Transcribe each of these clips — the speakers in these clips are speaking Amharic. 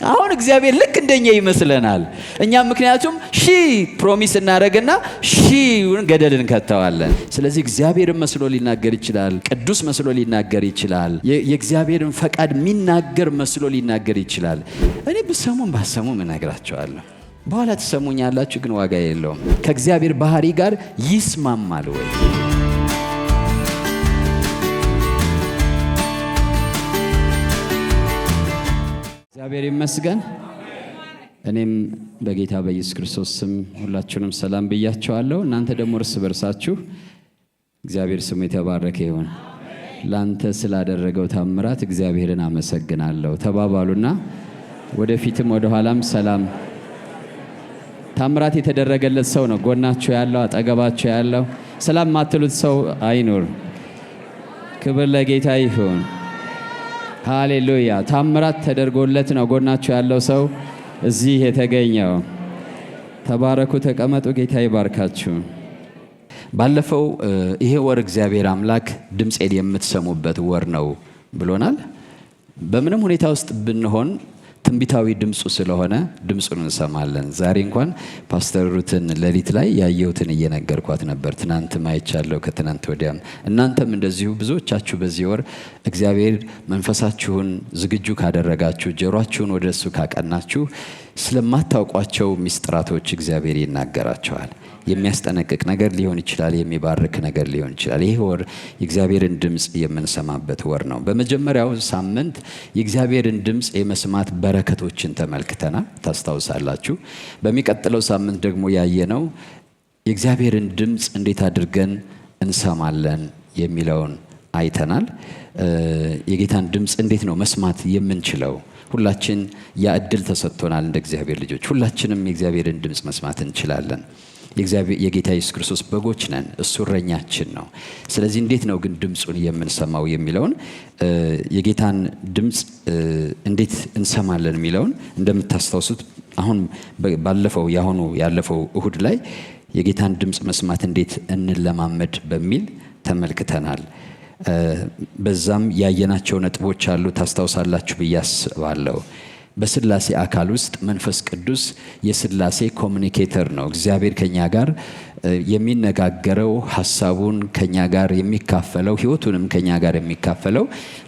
አሁን እግዚአብሔር ልክ እንደኛ ይመስለናል። እኛም ምክንያቱም ፕሮሚስ እናደርግና ገደል እንከተዋለን። ስለዚህ እግዚአብሔርን መስሎ ሊናገር ይችላል። ቅዱስ መስሎ ሊናገር ይችላል። የእግዚአብሔርን ፈቃድ የሚናገር መስሎ ሊናገር ይችላል። እኔ ብሰሙም ባሰሙም እነግራቸዋለሁ። በኋላ ትሰሙኛላችሁ፣ ግን ዋጋ የለውም። ከእግዚአብሔር ባህሪ ጋር ይስማማል ወይ? እግዚአብሔር ይመስገን። እኔም በጌታ በኢየሱስ ክርስቶስ ስም ሁላችሁንም ሰላም ብያችኋለሁ። እናንተ ደግሞ እርስ በርሳችሁ እግዚአብሔር ስሙ የተባረከ ይሁን። ላንተ ስላደረገው ታምራት እግዚአብሔርን አመሰግናለሁ ተባባሉና ወደፊትም ወደ ኋላም ሰላም። ታምራት የተደረገለት ሰው ነው ጎናችሁ ያለው አጠገባችሁ ያለው። ሰላም ማትሉት ሰው አይኑር። ክብር ለጌታ ይሁን። ሃሌሉያ። ታምራት ተደርጎለት ነው ጎናችሁ ያለው ሰው እዚህ የተገኘው። ተባረኩ፣ ተቀመጡ። ጌታ ይባርካችሁ። ባለፈው ይሄ ወር እግዚአብሔር አምላክ ድምፄን የምትሰሙበት ወር ነው ብሎናል። በምንም ሁኔታ ውስጥ ብንሆን ትንቢታዊ ድምፁ ስለሆነ ድምፁን እንሰማለን። ዛሬ እንኳን ፓስተር ሩትን ሌሊት ላይ ያየሁትን እየነገርኳት ነበር። ትናንት ማይቻለሁ፣ ከትናንት ወዲያም እናንተም እንደዚሁ ብዙዎቻችሁ በዚህ ወር እግዚአብሔር መንፈሳችሁን ዝግጁ ካደረጋችሁ፣ ጆሮአችሁን ወደ እሱ ካቀናችሁ ስለማታውቋቸው ሚስጥራቶች እግዚአብሔር ይናገራቸዋል። የሚያስጠነቅቅ ነገር ሊሆን ይችላል፣ የሚባርክ ነገር ሊሆን ይችላል። ይህ ወር የእግዚአብሔርን ድምፅ የምንሰማበት ወር ነው። በመጀመሪያው ሳምንት የእግዚአብሔርን ድምፅ የመስማት በረከቶችን ተመልክተናል፣ ታስታውሳላችሁ። በሚቀጥለው ሳምንት ደግሞ ያየነው የእግዚአብሔርን ድምፅ እንዴት አድርገን እንሰማለን የሚለውን አይተናል። የጌታን ድምፅ እንዴት ነው መስማት የምንችለው? ሁላችን ያ ዕድል ተሰጥቶናል። እንደ እግዚአብሔር ልጆች ሁላችንም የእግዚአብሔርን ድምፅ መስማት እንችላለን። የጌታ ኢየሱስ ክርስቶስ በጎች ነን፣ እሱ እረኛችን ነው። ስለዚህ እንዴት ነው ግን ድምፁን የምንሰማው የሚለውን የጌታን ድምፅ እንዴት እንሰማለን የሚለውን እንደምታስታውሱት አሁን ባለፈው ያለፈው እሁድ ላይ የጌታን ድምፅ መስማት እንዴት እንለማመድ በሚል ተመልክተናል። በዛም ያየናቸው ነጥቦች አሉ፣ ታስታውሳላችሁ ብዬ አስባለሁ። በስላሴ አካል ውስጥ መንፈስ ቅዱስ የስላሴ ኮሙኒኬተር ነው። እግዚአብሔር ከኛ ጋር የሚነጋገረው፣ ሐሳቡን ከኛ ጋር የሚካፈለው፣ ሕይወቱንም ከኛ ጋር የሚካፈለው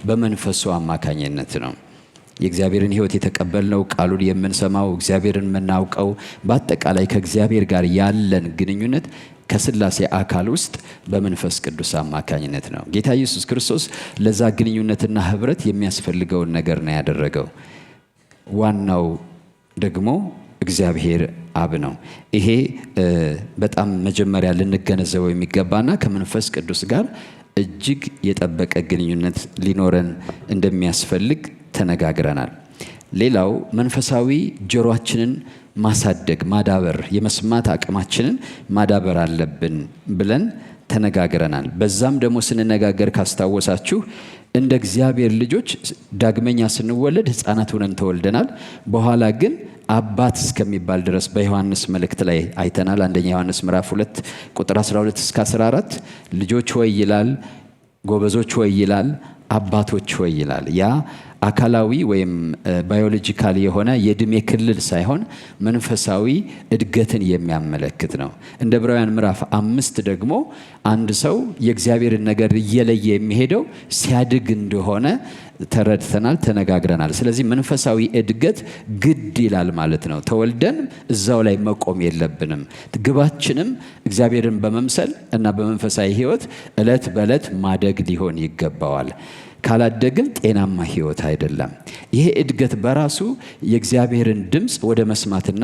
በመንፈሱ አማካኝነት ነው። የእግዚአብሔርን ሕይወት የተቀበልነው፣ ቃሉን የምንሰማው፣ እግዚአብሔርን የምናውቀው፣ በአጠቃላይ ከእግዚአብሔር ጋር ያለን ግንኙነት ከስላሴ አካል ውስጥ በመንፈስ ቅዱስ አማካኝነት ነው። ጌታ ኢየሱስ ክርስቶስ ለዛ ግንኙነትና ህብረት የሚያስፈልገውን ነገር ነው ያደረገው። ዋናው ደግሞ እግዚአብሔር አብ ነው። ይሄ በጣም መጀመሪያ ልንገነዘበው የሚገባና ከመንፈስ ቅዱስ ጋር እጅግ የጠበቀ ግንኙነት ሊኖረን እንደሚያስፈልግ ተነጋግረናል። ሌላው መንፈሳዊ ጆሮአችንን ማሳደግ፣ ማዳበር፣ የመስማት አቅማችንን ማዳበር አለብን ብለን ተነጋግረናል። በዛም ደግሞ ስንነጋገር ካስታወሳችሁ እንደ እግዚአብሔር ልጆች ዳግመኛ ስንወለድ ሕፃናት ሆነን ተወልደናል። በኋላ ግን አባት እስከሚባል ድረስ በዮሐንስ መልእክት ላይ አይተናል። አንደኛ ዮሐንስ ምዕራፍ 2 ቁጥር 12 እስከ 14 ልጆች ሆይ ይላል፣ ጎበዞች ሆይ ይላል፣ አባቶች ሆይ ይላል። ያ አካላዊ ወይም ባዮሎጂካል የሆነ የእድሜ ክልል ሳይሆን መንፈሳዊ እድገትን የሚያመለክት ነው። እንደ ዕብራውያን ምዕራፍ 5 ደግሞ አንድ ሰው የእግዚአብሔርን ነገር እየለየ የሚሄደው ሲያድግ እንደሆነ ተረድተናል፣ ተነጋግረናል። ስለዚህ መንፈሳዊ እድገት ግድ ይላል ማለት ነው። ተወልደን እዛው ላይ መቆም የለብንም። ግባችንም እግዚአብሔርን በመምሰል እና በመንፈሳዊ ሕይወት ዕለት በዕለት ማደግ ሊሆን ይገባዋል። ካላደግን ጤናማ ሕይወት አይደለም። ይሄ እድገት በራሱ የእግዚአብሔርን ድምፅ ወደ መስማትና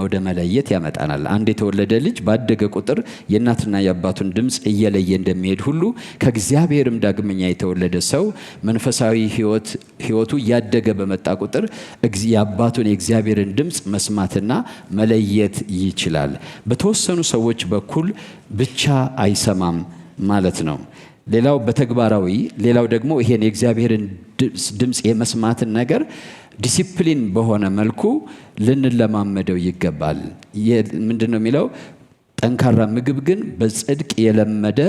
ወደ መለየት ያመጣናል። አንድ የተወለደ ልጅ ባደገ ቁጥር የእናትና የአባቱን ድምፅ እየለየ እንደሚሄድ ሁሉ ከእግዚአብሔርም ዳግመኛ የተወለደ ሰው መንፈሳዊ ሕይወቱ እያደገ በመጣ ቁጥር የአባቱን የእግዚአብሔርን ድምፅ መስማትና መለየት ይችላል። በተወሰኑ ሰዎች በኩል ብቻ አይሰማም ማለት ነው። ሌላው በተግባራዊ፣ ሌላው ደግሞ ይሄን የእግዚአብሔርን ድምፅ የመስማትን ነገር ዲሲፕሊን በሆነ መልኩ ልንለማመደው ይገባል። ምንድነው የሚለው? ጠንካራ ምግብ ግን በጽድቅ የለመደ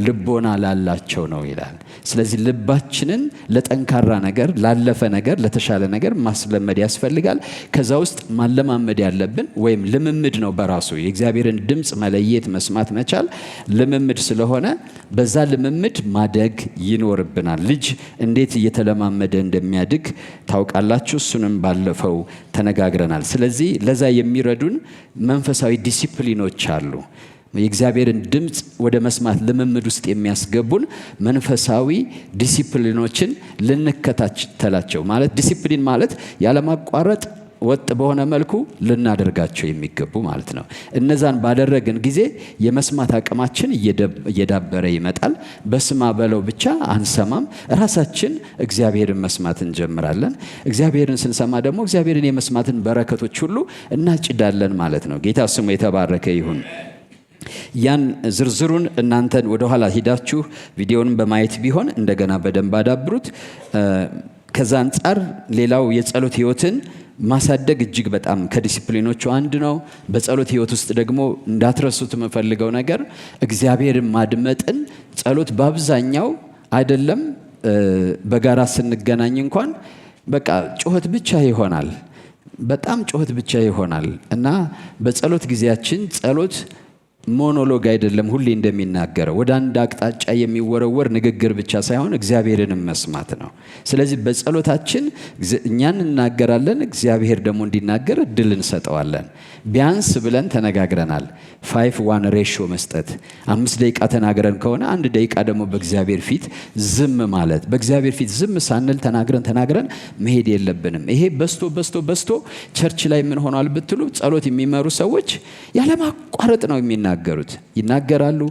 ልቦና ላላቸው ነው ይላል። ስለዚህ ልባችንን ለጠንካራ ነገር፣ ላለፈ ነገር፣ ለተሻለ ነገር ማስለመድ ያስፈልጋል። ከዛ ውስጥ ማለማመድ ያለብን ወይም ልምምድ ነው በራሱ የእግዚአብሔርን ድምፅ መለየት መስማት መቻል ልምምድ ስለሆነ በዛ ልምምድ ማደግ ይኖርብናል። ልጅ እንዴት እየተለማመደ እንደሚያድግ ታውቃላችሁ። እሱንም ባለፈው ተነጋግረናል። ስለዚህ ለዛ የሚረዱን መንፈሳዊ ዲሲፕሊኖች አሉ። የእግዚአብሔርን ድምፅ ወደ መስማት ልምምድ ውስጥ የሚያስገቡን መንፈሳዊ ዲሲፕሊኖችን ልንከታተላቸው። ማለት ዲሲፕሊን ማለት ያለማቋረጥ ወጥ በሆነ መልኩ ልናደርጋቸው የሚገቡ ማለት ነው። እነዛን ባደረግን ጊዜ የመስማት አቅማችን እየዳበረ ይመጣል። በስማ በለው ብቻ አንሰማም። ራሳችን እግዚአብሔርን መስማት እንጀምራለን። እግዚአብሔርን ስንሰማ ደግሞ እግዚአብሔርን የመስማትን በረከቶች ሁሉ እናጭዳለን ማለት ነው። ጌታ ስሙ የተባረከ ይሁን። ያን ዝርዝሩን እናንተን ወደ ኋላ ሂዳችሁ ቪዲዮውን በማየት ቢሆን እንደገና በደንብ አዳብሩት። ከዛ አንጻር ሌላው የጸሎት ህይወትን ማሳደግ እጅግ በጣም ከዲሲፕሊኖቹ አንድ ነው። በጸሎት ህይወት ውስጥ ደግሞ እንዳትረሱት የምፈልገው ነገር እግዚአብሔርን ማድመጥን። ጸሎት በአብዛኛው አይደለም በጋራ ስንገናኝ እንኳን በቃ ጩኸት ብቻ ይሆናል፣ በጣም ጩኸት ብቻ ይሆናል እና በጸሎት ጊዜያችን ጸሎት ሞኖሎግ አይደለም። ሁሌ እንደሚናገረው ወደ አንድ አቅጣጫ የሚወረወር ንግግር ብቻ ሳይሆን እግዚአብሔርንም መስማት ነው። ስለዚህ በጸሎታችን እኛ እንናገራለን፣ እግዚአብሔር ደግሞ እንዲናገር እድል እንሰጠዋለን። ቢያንስ ብለን ተነጋግረናል 5:1 ሬሽዮ መስጠት። 5 ደቂቃ ተናግረን ከሆነ 1 ደቂቃ ደግሞ በእግዚአብሔር ፊት ዝም ማለት። በእግዚአብሔር ፊት ዝም ሳንል ተናግረን መሄድ የለብንም። ይሄ በስቶ ቸርች ላይ ምን ሆኗል ብትሉ ጸሎት የሚመሩ ሰዎች ያለማቋረጥ ነው የሚናገሩት። ይናገራሉ።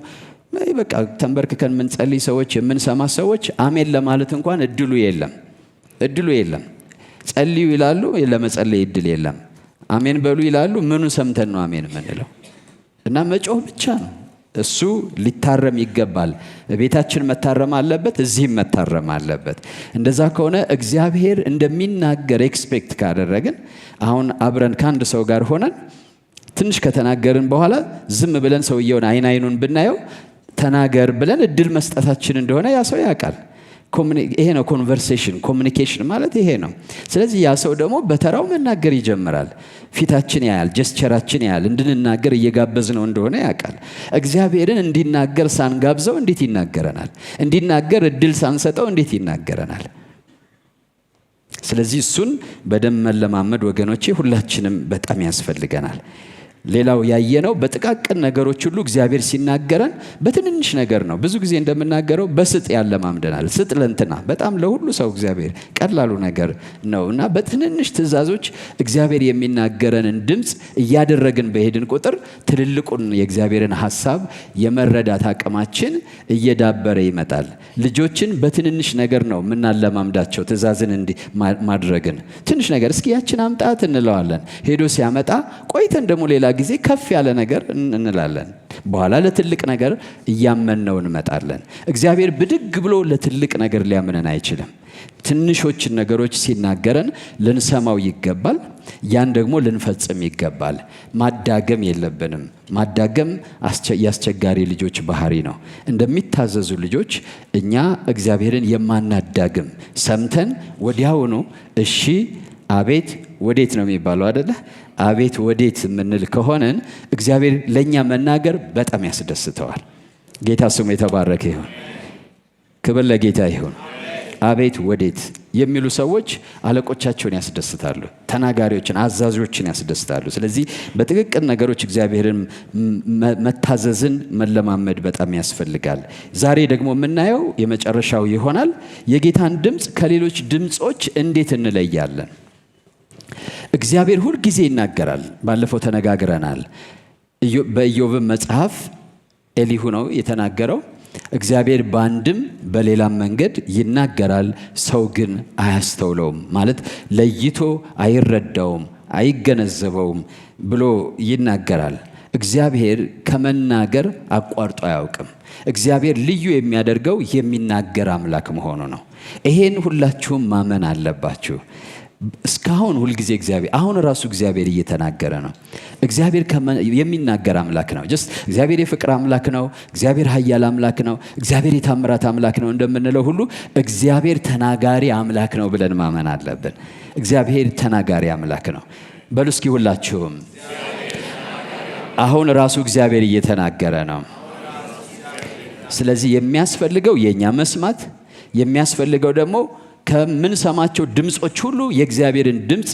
በቃ ተንበርክከን የምንጸልይ ሰዎች፣ የምንሰማ ሰዎች አሜን ለማለት እንኳን እድሉ የለም። ጸልዩ ይላሉ፣ ለመጸለይ እድል የለም። አሜን በሉ ይላሉ፣ ምኑን ሰምተን ነው አሜን የምንለው? እና መጮህ ብቻ ነው። እሱ ሊታረም ይገባል። ቤታችን መታረም አለበት፣ እዚህም መታረም አለበት። እንደዛ ከሆነ እግዚአብሔር እንደሚናገር ኤክስፔክት ካደረግን አሁን አብረን ከአንድ ሰው ጋር ሆነን ትንሽ ከተናገርን በኋላ ዝም ብለን ሰውየውን አይኑን ብናየው ተናገር ብለን እድል መስጠታችን እንደሆነ ያ ሰው ያውቃል። ይሄ ነው ኮንቨርሴሽን፣ ኮሚኒኬሽን ማለት ይሄ ነው። ስለዚህ ያ ሰው ደግሞ በተራው መናገር ይጀምራል። ፊታችን ያያል፣ ጀስቸራችን ያያል። እንድንናገር እየጋበዝ ነው እንደሆነ ያውቃል። እግዚአብሔርን እንዲናገር ሳንጋብዘው እንዴት ይናገረናል? እንዲናገር እድል ሳንሰጠው እንዴት ይናገረናል? ስለዚህ እሱን በደንብ መለማመድ ወገኖቼ ሁላችንም በጣም ያስፈልገናል። ሌላው ያየነው በጥቃቅን ነገሮች ሁሉ እግዚአብሔር ሲናገረን በትንንሽ ነገር ነው። ብዙ ጊዜ እንደምናገረው በስጥ ያለማምደናል። ስጥ ለእንትና በጣም ለሁሉ ሰው እግዚአብሔር ቀላሉ ነገር ነው እና በትንንሽ ትእዛዞች እግዚአብሔር የሚናገረንን ድምፅ እያደረግን በሄድን ቁጥር ትልልቁን የእግዚአብሔርን ሐሳብ የመረዳት አቅማችን እየዳበረ ይመጣል። ልጆችን በትንንሽ ነገር ነው የምናለማምዳቸው ትእዛዝን ማድረግን። ትንሽ ነገር እስኪ ያችን አምጣት እንለዋለን። ሄዶ ሲያመጣ ቆይተን ደግሞ ሌላ ጊዜ ከፍ ያለ ነገር እንላለን። በኋላ ለትልቅ ነገር እያመንነው እንመጣለን። እግዚአብሔር ብድግ ብሎ ለትልቅ ነገር ሊያምነን አይችልም። ትንሾችን ነገሮች ሲናገረን ልንሰማው ይገባል። ያን ደግሞ ልንፈጽም ይገባል። ማዳገም የለብንም። ማዳገም የአስቸጋሪ ልጆች ባህሪ ነው። እንደሚታዘዙ ልጆች እኛ እግዚአብሔርን የማናዳግም ሰምተን ወዲያውኑ እሺ አቤት ወዴት ነው የሚባለው አይደለ? አቤት ወዴት የምንል ከሆነን እግዚአብሔር ለእኛ መናገር በጣም ያስደስተዋል። ጌታ ስሙ የተባረከ ይሁን። ክብር ለጌታ ይሁን። አቤት ወዴት የሚሉ ሰዎች አለቆቻቸውን ያስደስታሉ፣ ተናጋሪዎችን፣ አዛዦችን ያስደስታሉ። ስለዚህ በጥቅቅን ነገሮች እግዚአብሔርን መታዘዝን መለማመድ በጣም ያስፈልጋል። ዛሬ ደግሞ የምናየው የመጨረሻው ይሆናል። የጌታን ድምፅ ከሌሎች ድምፆች እንዴት እንለያለን? እግዚአብሔር ሁል ጊዜ ይናገራል። ባለፈው ተነጋግረናል። በኢዮብም መጽሐፍ ኤሊሁ ነው የተናገረው። እግዚአብሔር በአንድም በሌላም መንገድ ይናገራል፣ ሰው ግን አያስተውለውም፣ ማለት ለይቶ አይረዳውም፣ አይገነዘበውም ብሎ ይናገራል። እግዚአብሔር ከመናገር አቋርጦ አያውቅም። እግዚአብሔር ልዩ የሚያደርገው የሚናገር አምላክ መሆኑ ነው። ይሄን ሁላችሁም ማመን አለባችሁ። እስካሁን ሁልጊዜ እግዚአብሔር አሁን ራሱ እግዚአብሔር እየተናገረ ነው። እግዚአብሔር የሚናገር አምላክ ነው። እግዚአብሔር የፍቅር አምላክ ነው። እግዚአብሔር ኃያል አምላክ ነው። እግዚአብሔር የታምራት አምላክ ነው እንደምንለው ሁሉ እግዚአብሔር ተናጋሪ አምላክ ነው ብለን ማመን አለብን። እግዚአብሔር ተናጋሪ አምላክ ነው። በሉ እስኪ ሁላችሁም አሁን ራሱ እግዚአብሔር እየተናገረ ነው። ስለዚህ የሚያስፈልገው የኛ መስማት፣ የሚያስፈልገው ደግሞ ከምንሰማቸው ድምጾች ሁሉ የእግዚአብሔርን ድምጽ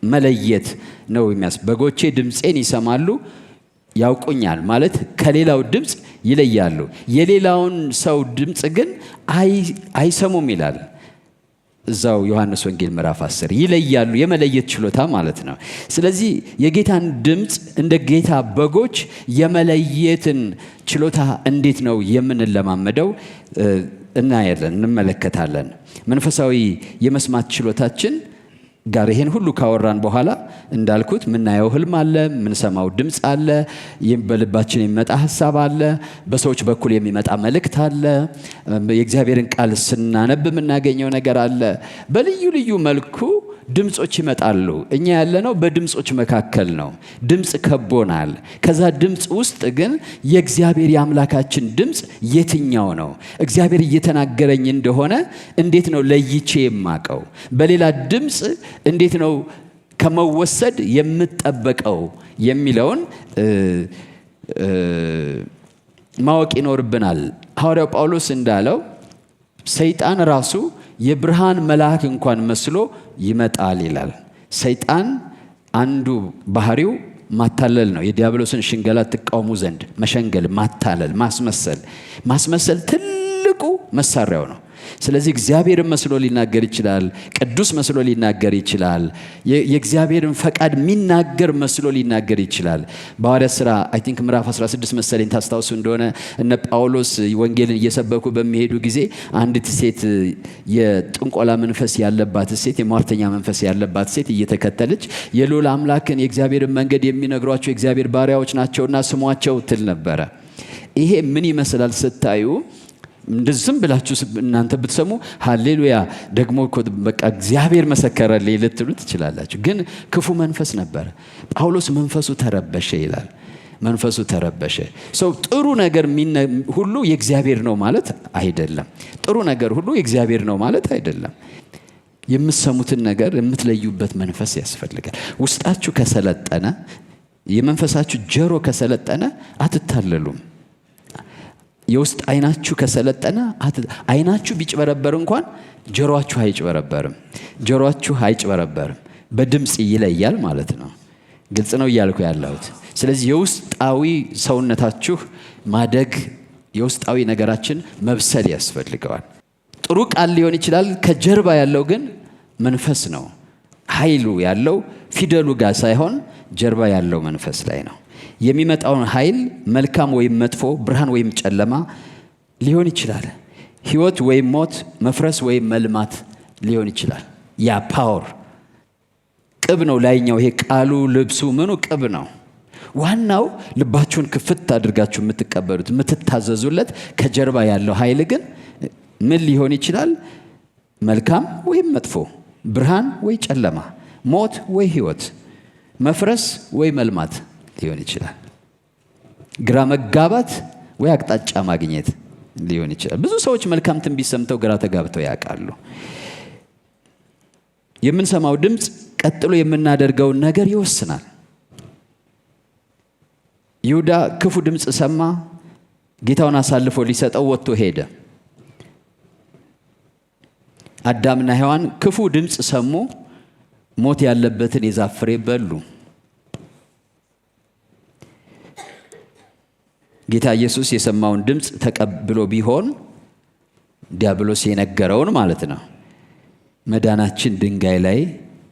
መለየት ነው። በጎቼ ድምፄን ይሰማሉ ያውቁኛል ማለት ከሌላው ድምጽ ይለያሉ። የሌላውን ሰው ድምጽ ግን አይሰሙም ይላል እዛው ዮሐንስ ወንጌል ምዕራፍ 10። ይለያሉ፣ የመለየት ችሎታ ማለት ነው። ስለዚህ የጌታን ድምጽ እንደ ጌታ በጎች የመለየትን ችሎታ እንዴት ነው የምንለማመደው? እናያለን፣ እንመለከታለን። መንፈሳዊ የመስማት ችሎታችን ጋር ይሄን ሁሉ ካወራን በኋላ እንዳልኩት ምናየው ህልም አለ፣ ምንሰማው ድምጽ አለ፣ በልባችን የሚመጣ ሐሳብ አለ፣ በሰዎች በኩል የሚመጣ መልእክት አለ፣ የእግዚአብሔርን ቃል ስናነብ የምናገኘው ነገር አለ። በልዩ ልዩ መልኩ ድምጾች ይመጣሉ። እኛ ያለነው በድምጾች መካከል ነው። ድምጽ ከቦናል። ከዛ ድምጽ ውስጥ ግን የእግዚአብሔር የአምላካችን ድምጽ የትኛው ነው? እግዚአብሔር እየተናገረኝ እንደሆነ እንዴት ነው ለይቼ የማቀው? በሌላ ድምጽ እንዴት ነው ከመወሰድ የምጠበቀው የሚለውን ማወቅ ይኖርብናል። ሐዋርያው ጳውሎስ እንዳለው ሰይጣን ራሱ የብርሃን መልአክ እንኳን መስሎ ይመጣል ይላል። ሰይጣን አንዱ ባህሪው ማታለል ነው። የዲያብሎስን ሽንገላ ትቃወሙ ዘንድ መሸንገል፣ ማታለል፣ ማስመሰል ትልቁ መሳሪያው ነው። ስለዚህ እግዚአብሔርን መስሎ ሊናገር ይችላል። ቅዱስ መስሎ ሊናገር ይችላል። የእግዚአብሔርን ፈቃድ የሚናገር መስሎ ሊናገር ይችላል። በሐዋርያት ሥራ አይ ቲንክ ምዕራፍ 16 መሰለኝ ታስታውሱ እንደሆነ እነ ጳውሎስ ወንጌልን እየሰበኩ በሚሄዱ ጊዜ አንዲት ሴት የጥንቆላ መንፈስ ያለባት ሴት፣ የሟርተኛ መንፈስ ያለባት ሴት እየተከተለች የልዑል አምላክን የእግዚአብሔርን መንገድ የሚነግሯቸው የእግዚአብሔር ባሪያዎች ናቸውና ስሟቸው ትል ነበረ። ይሄ ምን ይመስላል ስታዩ? እንደዝም ብላችሁ እናንተ ብትሰሙ ሃሌሉያ ደግሞ በቃ እግዚአብሔር መሰከረልኝ ልትሉ ትችላላችሁ። ግን ክፉ መንፈስ ነበር። ጳውሎስ መንፈሱ ተረበሸ ይላል። መንፈሱ ተረበሸ። ሰው ጥሩ ነገር ሁሉ የእግዚአብሔር ነው ማለት አይደለም። ጥሩ ነገር ሁሉ የእግዚአብሔር ነው ማለት አይደለም። የምትሰሙትን ነገር የምትለዩበት መንፈስ ያስፈልጋል። ውስጣችሁ ከሰለጠነ፣ የመንፈሳችሁ ጆሮ ከሰለጠነ አትታለሉም። የውስጥ አይናችሁ ከሰለጠነ አይናችሁ ቢጭበረበር እንኳን ጆሮአችሁ አይጭበረበርም። ጆሮአችሁ አይጭበረበርም። በድምጽ ይለያል ማለት ነው። ግልጽ ነው እያልኩ ያለሁት። ስለዚህ የውስጣዊ ሰውነታችሁ ማደግ፣ የውስጣዊ ነገራችን መብሰል ያስፈልገዋል። ጥሩ ቃል ሊሆን ይችላል። ከጀርባ ያለው ግን መንፈስ ነው። ኃይሉ ያለው ፊደሉ ጋር ሳይሆን ጀርባ ያለው መንፈስ ላይ ነው። የሚመጣውን ኃይል መልካም ወይም መጥፎ፣ ብርሃን ወይም ጨለማ ሊሆን ይችላል። ሕይወት ወይም ሞት፣ መፍረስ ወይም መልማት ሊሆን ይችላል። ያ ፓወር ቅብ ነው። ላይኛው ይሄ ቃሉ፣ ልብሱ፣ ምኑ ቅብ ነው። ዋናው ልባችሁን ክፍት አድርጋችሁ የምትቀበሉት የምትታዘዙለት ከጀርባ ያለው ኃይል ግን ምን ሊሆን ይችላል? መልካም ወይም መጥፎ፣ ብርሃን ወይ ጨለማ፣ ሞት ወይ ሕይወት፣ መፍረስ ወይ መልማት ሊሆን ይችላል። ግራ መጋባት ወይ አቅጣጫ ማግኘት ሊሆን ይችላል። ብዙ ሰዎች መልካም ትንቢት ሰምተው ግራ ተጋብተው ያውቃሉ። የምንሰማው ድምፅ ቀጥሎ የምናደርገውን ነገር ይወስናል። ይሁዳ ክፉ ድምፅ ሰማ፣ ጌታውን አሳልፎ ሊሰጠው ወጥቶ ሄደ። አዳምና ሔዋን ክፉ ድምፅ ሰሙ፣ ሞት ያለበትን የዛፍ ፍሬ በሉ። ጌታ ኢየሱስ የሰማውን ድምፅ ተቀብሎ ቢሆን ዲያብሎስ የነገረውን ማለት ነው፣ መዳናችን ድንጋይ ላይ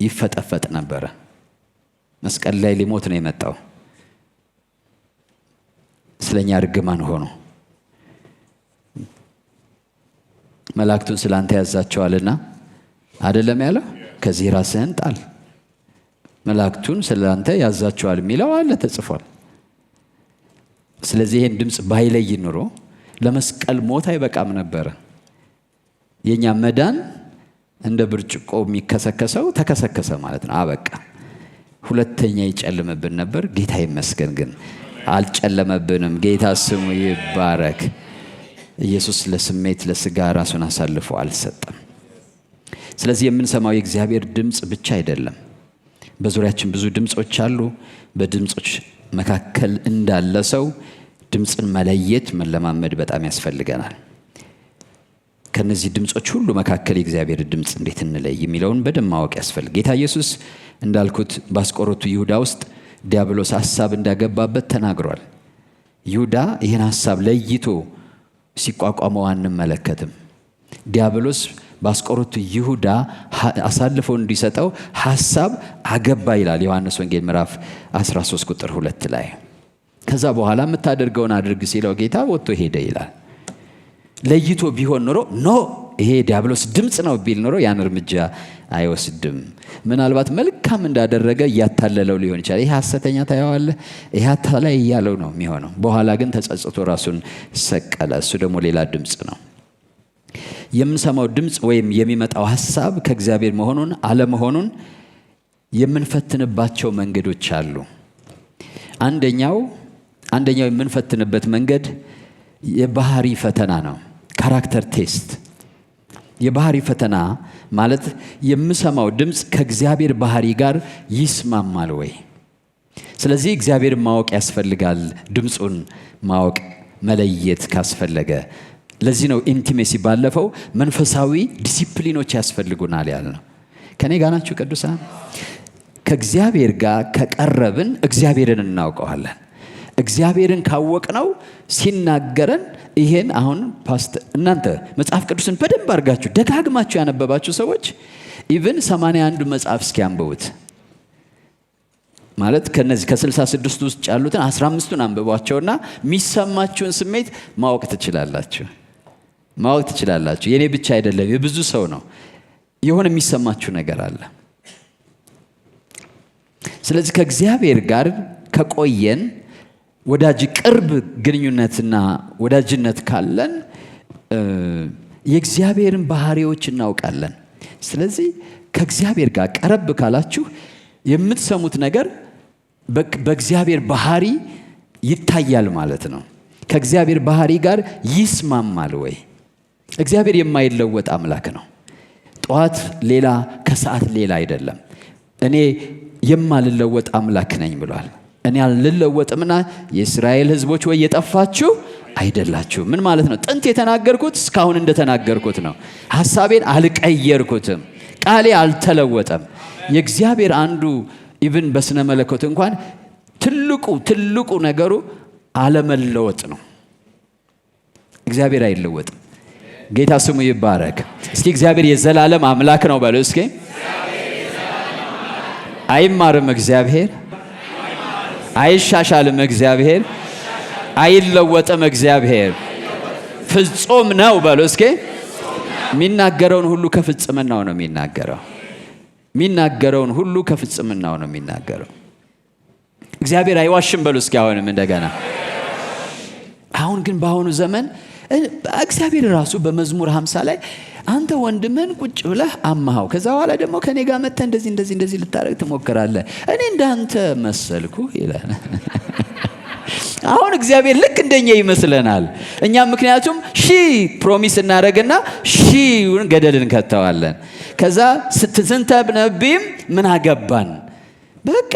ይፈጠፈጥ ነበረ። መስቀል ላይ ሊሞት ነው የመጣው። ስለኛ ርግማን ሆኖ መላእክቱን ስላንተ ያዛቸዋልና አይደለም ያለው? ከዚህ ራስህን ጣል፣ መላእክቱን ስላንተ ያዛቸዋል የሚለው አለ ተጽፏል። ስለዚህ ይህን ድምፅ ባይለይ ኑሮ ለመስቀል ሞት አይበቃም ነበረ። የኛ መዳን እንደ ብርጭቆ የሚከሰከሰው ተከሰከሰ ማለት ነው፣ አበቃ። ሁለተኛ ይጨልምብን ነበር። ጌታ ይመስገን ግን አልጨለመብንም። ጌታ ስሙ ይባረክ። ኢየሱስ ለስሜት ለስጋ ራሱን አሳልፎ አልሰጠም። ስለዚህ የምንሰማው የእግዚአብሔር ድምፅ ብቻ አይደለም። በዙሪያችን ብዙ ድምጾች አሉ። በድምጾች መካከል እንዳለ ሰው ድምፅን መለየት መለማመድ በጣም ያስፈልገናል። ከነዚህ ድምጾች ሁሉ መካከል የእግዚአብሔር ድምፅ እንዴት እንለይ የሚለውን በደንብ ማወቅ ያስፈልግ። ጌታ ኢየሱስ እንዳልኩት በአስቆሮቱ ይሁዳ ውስጥ ዲያብሎስ ሐሳብ እንዳገባበት ተናግሯል። ይሁዳ ይህን ሐሳብ ለይቶ ሲቋቋመው አንመለከትም። ዲያብሎስ በአስቆሮቱ ይሁዳ አሳልፎ እንዲሰጠው ሐሳብ አገባ ይላል ዮሐንስ ወንጌል ምዕራፍ 13 ቁጥር 2 ላይ። ከዛ በኋላ የምታደርገውን አድርግ ሲለው ጌታ ወጥቶ ሄደ ይላል። ለይቶ ቢሆን ኖሮ ይሄ ዲያብሎስ ድምፅ ነው ቢል ኖሮ ያን እርምጃ አይወስድም። ምናልባት መልካም እንዳደረገ እያታለለው ሊሆን ይችላል። ይሄ ሐሰተኛ ታየዋለህ፣ ይሄ አታላይ እያለው ነው የሚሆነው። በኋላ ግን ተጸጽቶ ራሱን ሰቀለ። እሱ ደግሞ ሌላ ድምፅ ነው። የምንሰማው ድምፅ ወይም የሚመጣው ሐሳብ ከእግዚአብሔር መሆኑን አለመሆኑን የምንፈትንባቸው መንገዶች አሉ። አንደኛው የምንፈትንበት መንገድ የባህሪ ፈተና ነው። ካራክተር ቴስት። የባህሪ ፈተና ማለት የምሰማው ድምፅ ከእግዚአብሔር ባህሪ ጋር ይስማማል ወይ? ስለዚህ እግዚአብሔር ማወቅ ያስፈልጋል። ድምፁን ማወቅ መለየት ካስፈለገ ለዚህ ነው ኢንቲሜሲ ባለፈው መንፈሳዊ ዲሲፕሊኖች ያስፈልጉናል ያልነው። ከኔ ጋር ናችሁ ቅዱሳን? ከእግዚአብሔር ጋር ከቀረብን እግዚአብሔርን እናውቀዋለን። እግዚአብሔርን ካወቅነው ሲናገረን ይሄን አሁን እናንተ መጽሐፍ ቅዱስን በደንብ አድርጋችሁ ደጋግማችሁ ያነበባችሁ ሰዎች ኢቭን 81 መጽሐፍ እስኪያንብቡት ማለት ከነዚህ ከ66 ውስጥ ያሉትን 15ቱን አንብቧቸውና የሚሰማችሁን ስሜት ማወቅ ትችላላችሁ። የኔ ብቻ አይደለም፣ የብዙ ሰው ነው። የሆነ የሚሰማችሁ ነገር አለ። ስለዚህ ከእግዚአብሔር ጋር ከቆየን ቅርብ ግንኙነትና ወዳጅነት ካለን የእግዚአብሔርን ባህሪዎች እናውቃለን። ስለዚህ ከእግዚአብሔር ጋር ቀረብ ካላችሁ የምትሰሙት ነገር በእግዚአብሔር ባህሪ ይታያል ማለት ነው። ከእግዚአብሔር ባህሪ ጋር ይስማማል ወይ? እግዚአብሔር የማይለወጥ አምላክ ነው። ጠዋት ሌላ ከሰዓት ሌላ አይደለም። እኔ የማልለወጥ አምላክ ነኝ ብሏል። እኔ አልለወጥምና የእስራኤል ሕዝቦች ወይ የጠፋችሁ አይደላችሁ። ምን ማለት ነው? ጥንት የተናገርኩት እስካሁን እንደተናገርኩት ነው። ሐሳቤን አልቀየርኩትም። ቃሌ አልተለወጠም። የእግዚአብሔር አንዱ ኢቭን በስነ መለኮት እንኳን ትልቁ ነገሩ አለመለወጥ ነው። እግዚአብሔር አይለወጥም። ጌታ ስሙ ይባረክ። እስኪ እግዚአብሔር የዘላለም አምላክ ነው በሉ እስኪ። አይማርም እግዚአብሔር፣ አይሻሻልም እግዚአብሔር፣ አይለወጥም እግዚአብሔር፣ ፍጹም ነው በሉ እስኪ። የሚናገረውን ሁሉ ከፍጽምናው ነው የሚናገረው። እግዚአብሔር አይዋሽም በሉ እስኪ። አሁንም እንደገና አሁን ግን በአሁኑ ዘመን እግዚአብሔር ራሱ በመዝሙር 50 ላይ አንተ ወንድምህን ቁጭ ብለህ አማሃው፣ ከዛ በኋላ ደግሞ ከኔ ጋር መጥተህ እንደዚህ ልታረግ ትሞክራለህ፣ እኔ እንዳንተ መሰልኩ ይላል። አሁን እግዚአብሔር ልክ እንደኛ ይመስለናል። እኛም ምክንያቱም ፕሮሚስ እናደርግና ገደል እንከተዋለን። ከዛ ስትዝንተብነብም ምን አገባን በቃ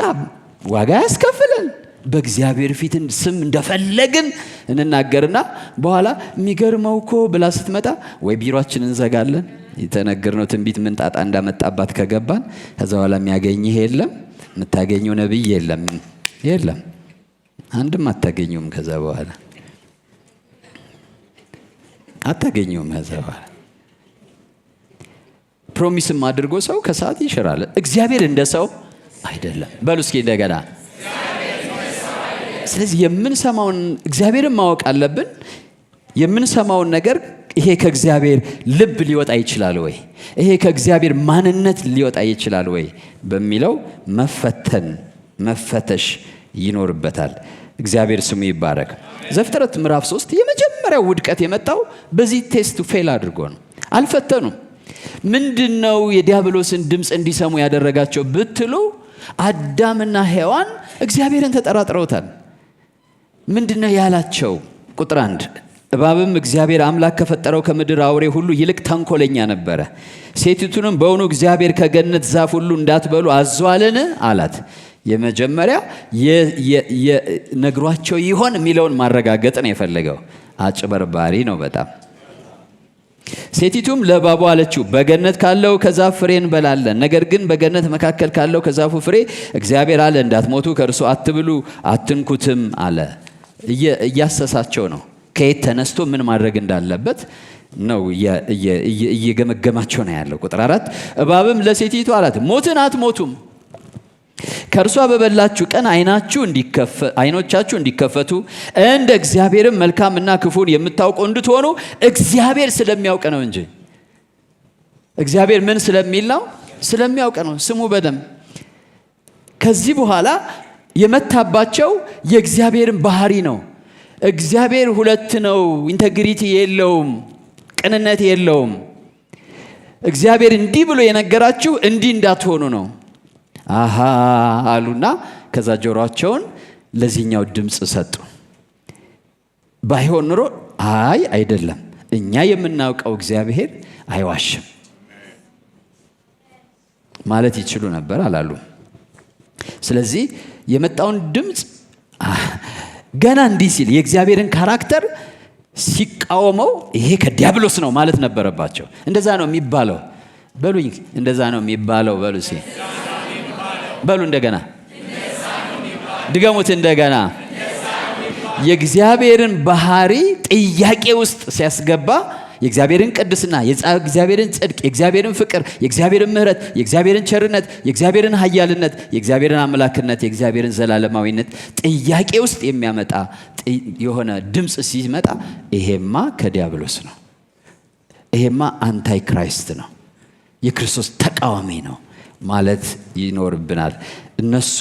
ዋጋ ያስከፍለን። በእግዚአብሔር ፊት ስም እንደፈለግን እንናገርና በኋላ የሚገርመው እኮ ብላ ስትመጣ ወይ ቢሮአችንን እንዘጋለን። የተነገርነው ትንቢት ምን ጣጣ እንዳመጣባት ከገባን ከዛ በኋላ የሚያገኝህ የለም፣ የምታገኘው ነብይ የለም፣ አንድም አታገኙም። ከዛ በኋላ አታገኙም። ከዛ በኋላ ፕሮሚስም አድርጎ ሰው ከሰዓት ይሽራል። እግዚአብሔር እንደ ሰው አይደለም በሉ እስኪ እንደገና። ስለዚህ የምንሰማውን እግዚአብሔርን ማወቅ አለብን። የምንሰማውን ነገር ይሄ ከእግዚአብሔር ልብ ሊወጣ ይችላል ወይ? ይሄ ከእግዚአብሔር ማንነት ሊወጣ ይችላል ወይ በሚለው መፈተሽ ይኖርበታል። እግዚአብሔር ስሙ ይባረክ። ዘፍጥረት ምዕራፍ 3 የመጀመሪያው ውድቀት የመጣው በዚህ ቴስት ፌል አድርጎ ነው። አልፈተኑም። ምንድነው የዲያብሎስን ድምፅ እንዲሰሙ ያደረጋቸው ብትሉ አዳምና ሔዋን እግዚአብሔርን ተጠራጥረውታል። ምንድነው ያላቸው? ቁጥር 1 እባብም እግዚአብሔር አምላክ ከፈጠረው ከምድር አውሬ ሁሉ ይልቅ ተንኮለኛ ነበረ። ሴቲቱንም በእውኑ እግዚአብሔር ከገነት ዛፍ ሁሉ እንዳትበሉ አዟልን አላት። የመጀመሪያ ነግሯቸው ይሆን የሚለውን ማረጋገጥ ነው የፈለገው። አጭበርባሪ ነው በጣም። ሴቲቱም ለእባቡ አለችው፣ በገነት ካለው ከዛፍ ፍሬ እንበላለን። ነገር ግን በገነት መካከል ካለው ከዛፉ ፍሬ እግዚአብሔር አለ እንዳትሞቱ ከእርሱ አትብሉ አትንኩትም አለ። እያሰሳቸው ነው። ከየት ተነስቶ ምን ማድረግ እንዳለበት ነው እየገመገማቸው ነው ያለው። ቁጥር 4 እባብም ለሴቲቱ አላት፣ ሞትን አትሞቱም። ከእርሷ በበላችሁ ቀን ዓይኖቻችሁ እንዲከፈቱ እንደ እግዚአብሔርም መልካምና ክፉን የምታውቁ እንድትሆኑ እግዚአብሔር ስለሚያውቅ ነው እንጂ። እግዚአብሔር ምን ስለሚል ነው? ስለሚያውቅ ነው። ስሙ በደንብ። ከዚህ በኋላ የመታባቸው የእግዚአብሔርን ባህሪ ነው። እግዚአብሔር ሁለት ነው። ኢንቴግሪቲ የለውም፣ ቅንነት የለውም። እግዚአብሔር እንዲህ ብሎ የነገራችሁ እንዲህ እንዳትሆኑ ነው። አሃ አሉና ከዛ ጆሮአቸውን ለዚህኛው ድምፅ ሰጡ። ባይሆን ኑሮ አይደለም፣ እኛ የምናውቀው እግዚአብሔር አይዋሽም ማለት ይችሉ ነበር። አላሉ። ስለዚህ የመጣውን ድምፅ ገና እንዲህ ሲል የእግዚአብሔርን ካራክተር ሲቃወመው ይሄ ከዲያብሎስ ነው ማለት ነበረባቸው። እንደዛ ነው የሚባለው በሉኝ። እንደዛ ነው የሚባለው በሉ። በሉ እንደገና ድገሙት። እንደገና የእግዚአብሔርን ባህሪ ጥያቄ ውስጥ ሲያስገባ የእግዚአብሔርን ቅድስና፣ የእግዚአብሔርን ጽድቅ፣ የእግዚአብሔርን ፍቅር፣ የእግዚአብሔርን ምሕረት፣ የእግዚአብሔርን ቸርነት፣ የእግዚአብሔርን ኃያልነት፣ የእግዚአብሔርን አምላክነት፣ የእግዚአብሔርን ዘላለማዊነት ጥያቄ ውስጥ የሚያመጣ የሆነ ድምፅ ሲመጣ ይሄማ ከዲያብሎስ ነው፣ ይሄማ አንታይ ክራይስት ነው፣ የክርስቶስ ተቃዋሚ ነው ማለት ይኖርብናል። እነሱ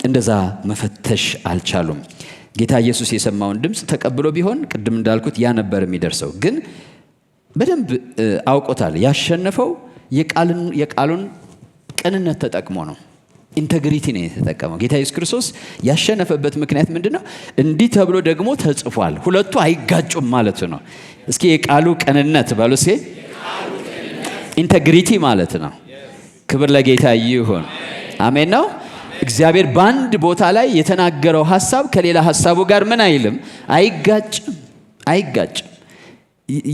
እንደዛ መፈተሽ አልቻሉም። ጌታ ኢየሱስ የሰማውን ድምፅ ተቀብሎ ቢሆን ቅድም እንዳልኩት ያ ነበር የሚደርሰው። ግን በደንብ አውቆታል። ያሸነፈው የቃሉን ቅንነት ተጠቅሞ ነው። ኢንቴግሪቲ ነው የተጠቀመው። ጌታ ኢየሱስ ክርስቶስ ያሸነፈበት ምክንያት ምንድን ነው? እንዲህ ተብሎ ደግሞ ተጽፏል። ሁለቱ አይጋጩም ማለት ነው። እስኪ የቃሉ ቅንነት በሉ። ኢንቴግሪቲ ማለት ነው። ክብር ለጌታ ይሁን። አሜን ነው። እግዚአብሔር በአንድ ቦታ ላይ የተናገረው ሐሳብ ከሌላ ሐሳቡ ጋር ምን አይልም፣ አይጋጭም።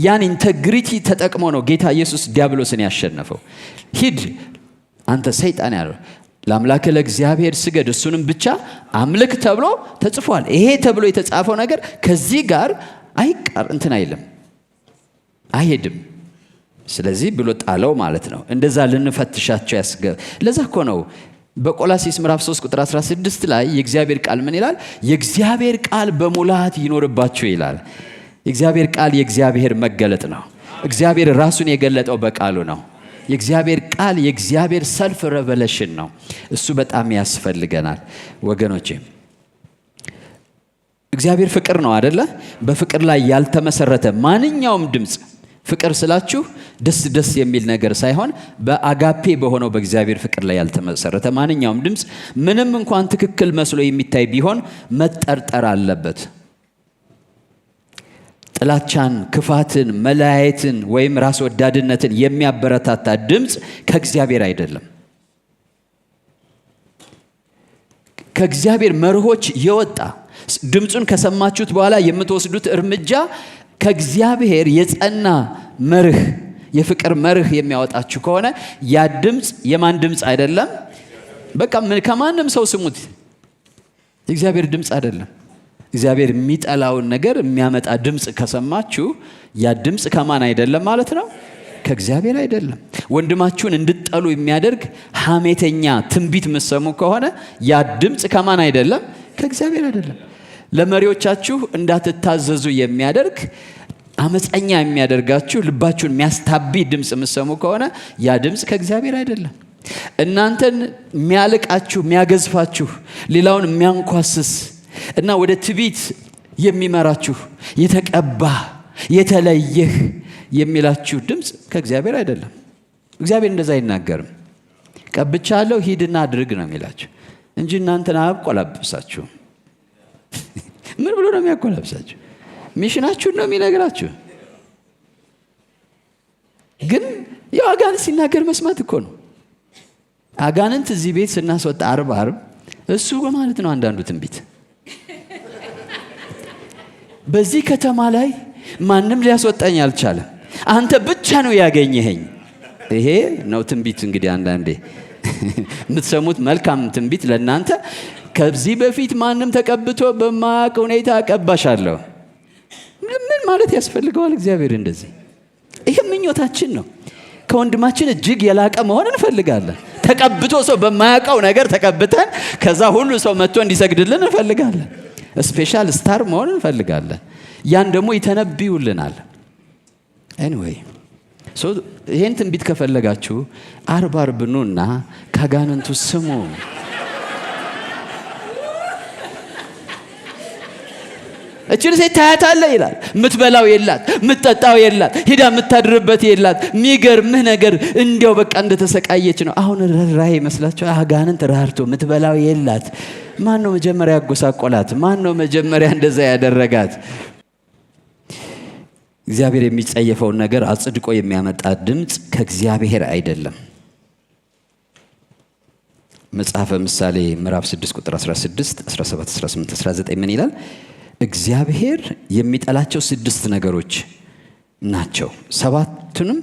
ያን ኢንቴግሪቲ ተጠቅሞ ነው ጌታ ኢየሱስ ዲያብሎስን ያሸነፈው። ሂድ አንተ ሰይጣን ያለው ለአምላክህ ለእግዚአብሔር ስገድ እሱንም ብቻ አምልክ ተብሎ ተጽፏል። ይሄ ተብሎ የተጻፈው ነገር ከዚህ ጋር አይሄድም። ስለዚህ ብሎ ጣለው ማለት ነው። እንደዛ ልንፈትሻቸው ለዛ እኮ ነው በቆላስይስ ምዕራፍ 3 ቁጥር 16 ላይ የእግዚአብሔር ቃል ምን ይላል? የእግዚአብሔር ቃል በሙላት ይኖርባችሁ ይላል። የእግዚአብሔር ቃል የእግዚአብሔር መገለጥ ነው። እግዚአብሔር ራሱን የገለጠው በቃሉ ነው። የእግዚአብሔር ቃል የእግዚአብሔር ሰልፍ ሬቨሌሽን ነው። እሱ በጣም ያስፈልገናል ወገኖቼ። እግዚአብሔር ፍቅር ነው አይደለ? በፍቅር ላይ ያልተመሰረተ ማንኛውም ድምፅ፣ ፍቅር ስላችሁ ደስ የሚል ነገር ሳይሆን በአጋፔ በሆነው በእግዚአብሔር ፍቅር ላይ ያልተመሰረተ ማንኛውም ድምፅ ምንም እንኳን ትክክል መስሎ የሚታይ ቢሆን መጠርጠር አለበት። ጥላቻን፣ ክፋትን፣ መለያየትን ወይም ራስ ወዳድነትን የሚያበረታታ ድምፅ ከእግዚአብሔር አይደለም። ከእግዚአብሔር መርሆች የወጣ ድምፁን ከሰማችሁት በኋላ የምትወስዱት እርምጃ ከእግዚአብሔር የጸና መርህ፣ የፍቅር መርህ የሚያወጣችሁ ከሆነ ያ ድምፅ የማን ድምፅ አይደለም? በቃ ከማንም ሰው ስሙት፣ የእግዚአብሔር ድምፅ አይደለም። እግዚአብሔር የሚጠላውን ነገር የሚያመጣ ድምፅ ከሰማችሁ ያ ድምፅ ከማን አይደለም ማለት ነው? ከእግዚአብሔር አይደለም። ወንድማችሁን እንድትጠሉ የሚያደርግ ሐሜተኛ ትንቢት የምትሰሙ ከሆነ ያ ድምፅ ከማን አይደለም? ከእግዚአብሔር አይደለም። ለመሪዎቻችሁ እንዳትታዘዙ የሚያደርግ አመፀኛ የሚያደርጋችሁ ልባችሁን የሚያስታቢ ድምፅ የምትሰሙ ከሆነ ያ ድምፅ ከእግዚአብሔር አይደለም። እናንተን የሚያልቃችሁ፣ የሚያገዝፋችሁ፣ ሌላውን የሚያንኳስስ እና ወደ ትዕቢት የሚመራችሁ የተቀባ የተለየህ የሚላችሁ ድምፅ ከእግዚአብሔር አይደለም። እግዚአብሔር እንደዛ አይናገርም። ቀብቻለሁ ሂድና አድርግ ነው የሚላችሁ እንጂ እናንተን አያቆላብሳችሁ። ምን ብሎ ነው የሚያቆላብሳችሁ? ሚሽናችሁን ነው የሚነግራችሁ። ግን ያው አጋንንት ሲናገር መስማት እኮ ነው። አጋንንት እዚህ ቤት ስናስወጣ ዓርብ እሱ ማለት ነው አንዳንዱ ትንቢት። በዚህ ከተማ ላይ ማንም ሊያስወጣኝ አልቻለም፣ አንተ ብቻ ነው ያገኘኸኝ። ይሄ ነው ትንቢት። እንግዲህ አንዳንዴ የምትሰሙት መልካም ትንቢት ለእናንተ ከዚህ በፊት ማንም ተቀብቶ በማያውቅ ሁኔታ ቀባሻለሁ። ምን ማለት ያስፈልገዋል? እግዚአብሔር እንደዚህ ይሄ ምኞታችን ነው። ከወንድማችን እጅግ የላቀ መሆን እንፈልጋለን። ተቀብቶ ሰው በማያውቀው ነገር ተቀብተን ከዛ ሁሉ ሰው መጥቶ እንዲሰግድልን እንፈልጋለን። ስፔሻል ስታር መሆን እንፈልጋለን። ያን ደግሞ ይተነብዩልናል። ኤኒዌይ ይሄን ትንቢት ከፈለጋችሁ ዓርብ ኑና ከአጋንንቱ ስሙ። እችን ሴት ታያታለህ ይላል። ምትበላው የላት፣ ምትጠጣው የላት፣ ሂዳ ምታድርበት የላት። የሚገርምህ ነገር እንዲያው በቃ እንደተሰቃየች ነው። አሁን ራይ ይመስላችሁ? አጋንንት ራርቶ ምትበላው የላት። ማን ነው መጀመሪያ ያጎሳቆላት? ማን ነው መጀመሪያ እንደዛ ያደረጋት? እግዚአብሔር የሚጸየፈውን ነገር አጽድቆ የሚያመጣ ድምፅ ከእግዚአብሔር አይደለም። መጽሐፈ ምሳሌ ምዕራፍ 6 ቁጥር 16፣ 17፣ 18፣ 19 ምን ይላል? እግዚአብሔር የሚጠላቸው 6 ነገሮች ናቸው፣ 7ቱንም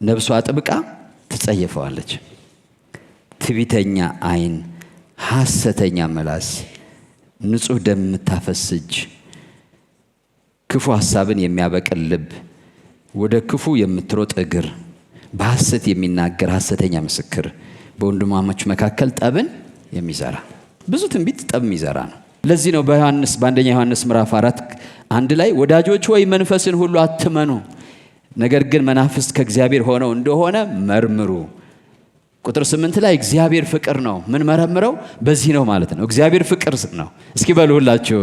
ነፍሷ አጥብቃ ትጸየፈዋለች። ትዕቢተኛ ዓይን፣ ሐሰተኛ ምላስ፣ ንጹሕ ደም የምታፈስ እጅ፣ ክፉ ሐሳብን የሚያበቅል ልብ፣ ወደ ክፉ የምትሮጥ እግር፣ በሐሰት የሚናገር ሐሰተኛ ምስክር፣ በወንድማማች መካከል ጠብን የሚዘራ። ብዙ ትንቢት ጠብ የሚዘራ ነው። ለዚህ ነው በአንደኛ ዮሐንስ ምዕራፍ 4:1 ላይ ወዳጆች ሆይ መንፈስን ሁሉ አትመኑ፣ ነገር ግን መናፍስት ከእግዚአብሔር ሆነው እንደሆነ መርምሩ። ቁጥር 8 ላይ እግዚአብሔር ፍቅር ነው። ምን መረምረው? በዚህ ነው ማለት ነው። እግዚአብሔር ፍቅር ነው። እስኪ በሉ ሁላችሁ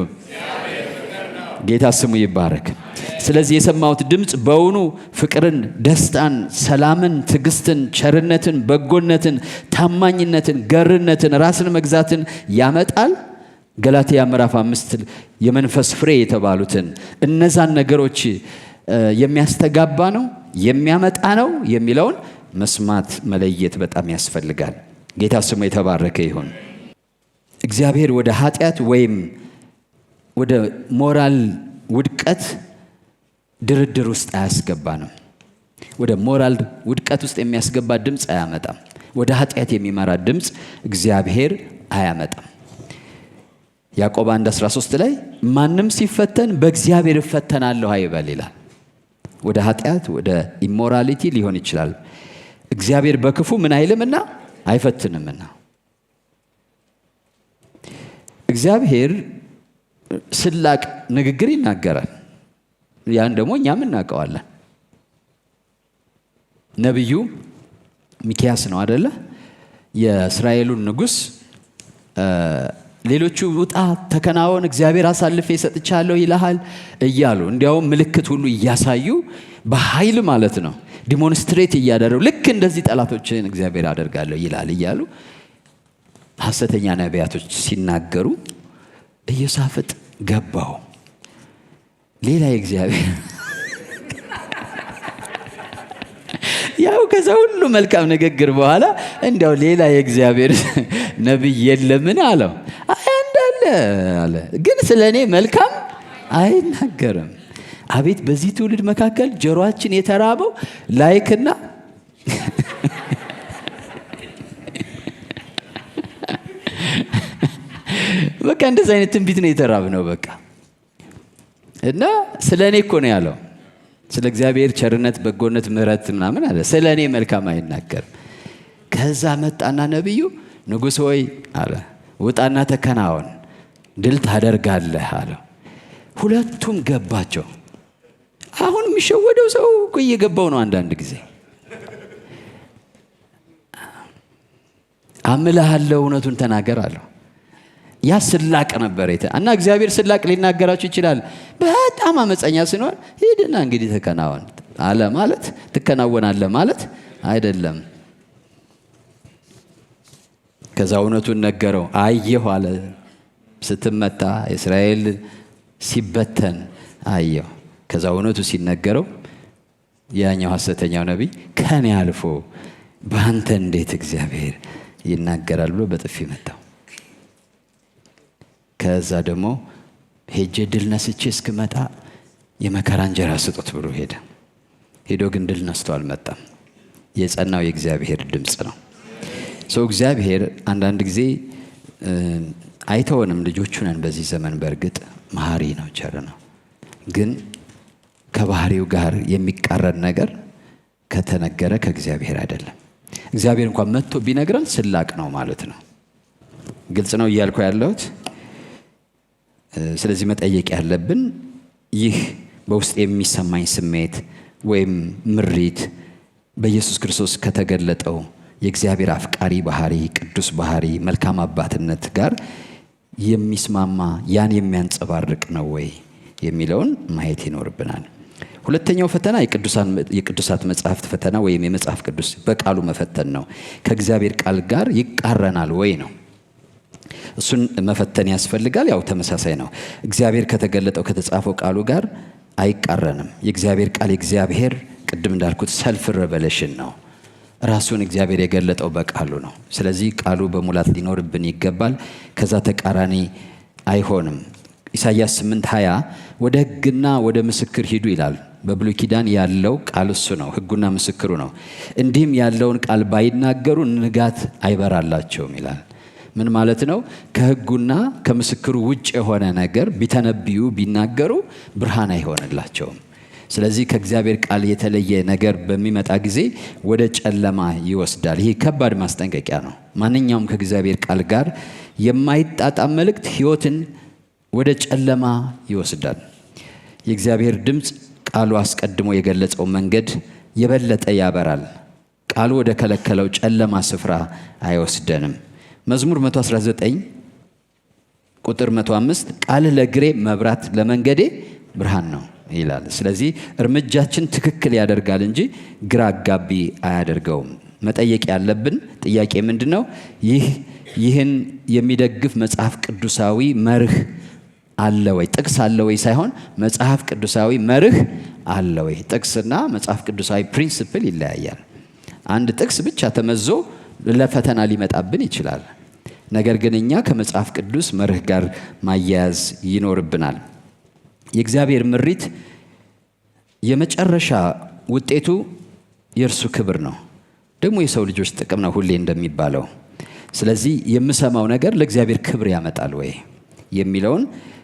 ጌታ ስሙ ይባረክ። ስለዚህ የሰማሁት ድምፅ በእውኑ ፍቅርን፣ ደስታን፣ ሰላምን፣ ትዕግስትን፣ ቸርነትን፣ በጎነትን፣ ታማኝነትን፣ ገርነትን፣ ራስን መግዛትን ያመጣል። ገላትያ ምዕራፍ 5 የመንፈስ ፍሬ የተባሉትን እነዛን ነገሮች የሚያስተጋባ ነው የሚያመጣ ነው የሚለውን መስማት መለየት በጣም ያስፈልጋል። ጌታ ስሙ የተባረከ ይሁን። እግዚአብሔር ወደ ኃጢአት ወይም ወደ ሞራል ውድቀት ድርድር ውስጥ አያስገባንም። ወደ ሞራል ውድቀት ውስጥ የሚያስገባ ድምፅ አያመጣም። ወደ ኃጢአት የሚመራ ድምፅ እግዚአብሔር አያመጣም። ያዕቆብ 1:13 ላይ ማንም ሲፈተን በእግዚአብሔር እፈተናለሁ አይበል ይላል። ወደ ኃጢአት ወደ ኢሞራሊቲ ሊሆን ይችላል። እግዚአብሔር በክፉ ምን አይልምና አይፈትንምና። እግዚአብሔር ስላቅ ንግግር ይናገራል። ያን ደግሞ እኛም እናውቀዋለን። ነቢዩ ሚክያስ ነው አይደለ? የእስራኤሉን ንጉሥ ሌሎቹ ውጣ ተከናወን እግዚአብሔር አሳልፌ ሰጥቻለሁ ይልሃል እያሉ እንዲያውም ምልክት ሁሉ እያሳዩ በኃይል ማለት ነው ዲሞንስትሬት እያደረጉ ልክ እንደዚህ ጠላቶችን እግዚአብሔር አደርጋለሁ ይላል እያሉ ሐሰተኛ ነቢያቶች ሲናገሩ ኢዮሳፍጥ ገባው። ሌላ የእግዚአብሔር ያው ከዛ ሁሉ መልካም ንግግር በኋላ እንዲያው ሌላ የእግዚአብሔር ነቢይ የለምን አለው። እንዳለ አለ፣ ግን ስለኔ መልካም አይናገርም። አቤት በዚህ ትውልድ መካከል ጆሮአችን የተራበው ላይክና በቃ እንደዚህ አይነት ትንቢት ነው የተራብነው። በቃ እና ስለኔ እኮ ነው ያለው። ስለ እግዚአብሔር ቸርነት፣ በጎነት፣ ምሕረት ምናምን አለ። ስለኔ መልካም አይናገርም። ከዛ መጣና ነብዩ ንጉሥ ሆይ አለ ውጣና ተከናወን ድል ታደርጋለህ አለው። ሁለቱም ገባቸው። አሁን የሚሸወደው ሰው እኮ እየገባው ነው። አንዳንድ ጊዜ አምልሃለሁ እውነቱን ተናገር አለው። ያ ስላቅ ነበር እና እግዚአብሔር ስላቅ ሊናገራችሁ ይችላል። በጣም አመፀኛ ስንሆን ሂድና እንግዲህ ተከናወን አለ ማለት ትከናወናለህ ማለት አይደለም። ከዛ እውነቱን ነገረው። አየሁ አለ። ስትመታ እስራኤል ሲበተን አየሁ። ከዛ እውነቱ ሲነገረው ያኛው ሐሰተኛው ነቢይ ከኔ አልፎ በአንተ እንዴት እግዚአብሔር ይናገራል ብሎ በጥፊ መታው። ከዛ ደግሞ ሄጄ ድል ነስቼ እስክመጣ የመከራ እንጀራ ስጡት ብሎ ሄዶ ግን ድል ነስቶ አልመጣም። የጸናው የእግዚአብሔር ድምፅ ነው። ሰው እግዚአብሔር አንዳንድ ጊዜ አይተወንም፣ ልጆቹ ነን በዚህ ዘመን። በእርግጥ መሐሪ ነው፣ ቸር ነው። ግን ከባህሪው ጋር የሚቃረን ነገር ከተነገረ ከእግዚአብሔር አይደለም። እግዚአብሔር እንኳን መጥቶ ቢነግረን ስላቅ ነው ማለት ነው። ግልጽ ነው እያልኩ ያለሁት። ስለዚህ መጠየቅ ያለብን ይህ በውስጥ የሚሰማኝ ስሜት ወይም ምሪት በኢየሱስ ክርስቶስ ከተገለጠው የእግዚአብሔር አፍቃሪ ባህሪ፣ ቅዱስ ባህሪ፣ መልካም አባትነት ጋር የሚስማማ ያን የሚያንጸባርቅ ነው ወይ የሚለውን ማየት ይኖርብናል። ሁለተኛው ፈተና የቅዱሳት መጽሐፍት ፈተና ወይም የመጽሐፍ ቅዱስ በቃሉ መፈተን ነው። ከእግዚአብሔር ቃል ጋር ይቃረናል ወይ ነው። እሱን መፈተን ያስፈልጋል። ያው ተመሳሳይ ነው። እግዚአብሔር ከተገለጠው ከተጻፈው ቃሉ ጋር አይቃረንም። የእግዚአብሔር ቃል የእግዚአብሔር ቅድም እንዳልኩት ሰልፍ ሬቨሌሽን ነው። ራሱን እግዚአብሔር የገለጠው በቃሉ ነው። ስለዚህ ቃሉ በሙላት ሊኖርብን ይገባል። ከዛ ተቃራኒ አይሆንም። ኢሳይያስ 8:20 ወደ ሕግና ወደ ምስክር ሂዱ ይላል። በብሉይ ኪዳን ያለው ቃል እሱ ነው፣ ሕጉና ምስክሩ ነው። እንዲህም ያለውን ቃል ባይናገሩ ንጋት አይበራላቸውም ይላል። ምን ማለት ነው? ከሕጉና ከምስክሩ ውጭ የሆነ ነገር ቢተነብዩ ቢናገሩ ብርሃን አይሆንላቸውም። ስለዚህ ከእግዚአብሔር ቃል የተለየ ነገር በሚመጣ ጊዜ ወደ ጨለማ ይወስዳል። ይሄ ከባድ ማስጠንቀቂያ ነው። ማንኛውም ከእግዚአብሔር ቃል ጋር የማይጣጣም መልእክት ሕይወትን ወደ ጨለማ ይወስዳል። የእግዚአብሔር ድምፅ ቃሉ አስቀድሞ የገለጸው መንገድ የበለጠ ያበራል። ቃሉ ወደ ከለከለው ጨለማ ስፍራ አይወስደንም። መዝሙር 119 ቁጥር 105 ቃልህ ለእግሬ መብራት ለመንገዴ ብርሃን ነው ይላል። ስለዚህ እርምጃችን ትክክል ያደርጋል እንጂ ግራ አጋቢ አያደርገውም። መጠየቅ ያለብን ጥያቄ ምንድነው? ይህን የሚደግፍ መጽሐፍ ቅዱሳዊ መርህ አለ ወይ? ጥቅስ አለ ወይ ሳይሆን መጽሐፍ ቅዱሳዊ መርህ አለ ወይ? ጥቅስና መጽሐፍ ቅዱሳዊ ፕሪንሲፕል ይለያያል። አንድ ጥቅስ ብቻ ተመዞ ለፈተና ሊመጣብን ይችላል። ነገር ግን እኛ ከመጽሐፍ ቅዱስ መርህ ጋር ማያያዝ ይኖርብናል። የእግዚአብሔር ምሪት የመጨረሻ ውጤቱ የእርሱ ክብር ነው፣ ደግሞ የሰው ልጆች ጥቅም ነው ሁሌ እንደሚባለው። ስለዚህ የምሰማው ነገር ለእግዚአብሔር ክብር ያመጣል ወይ የሚለውን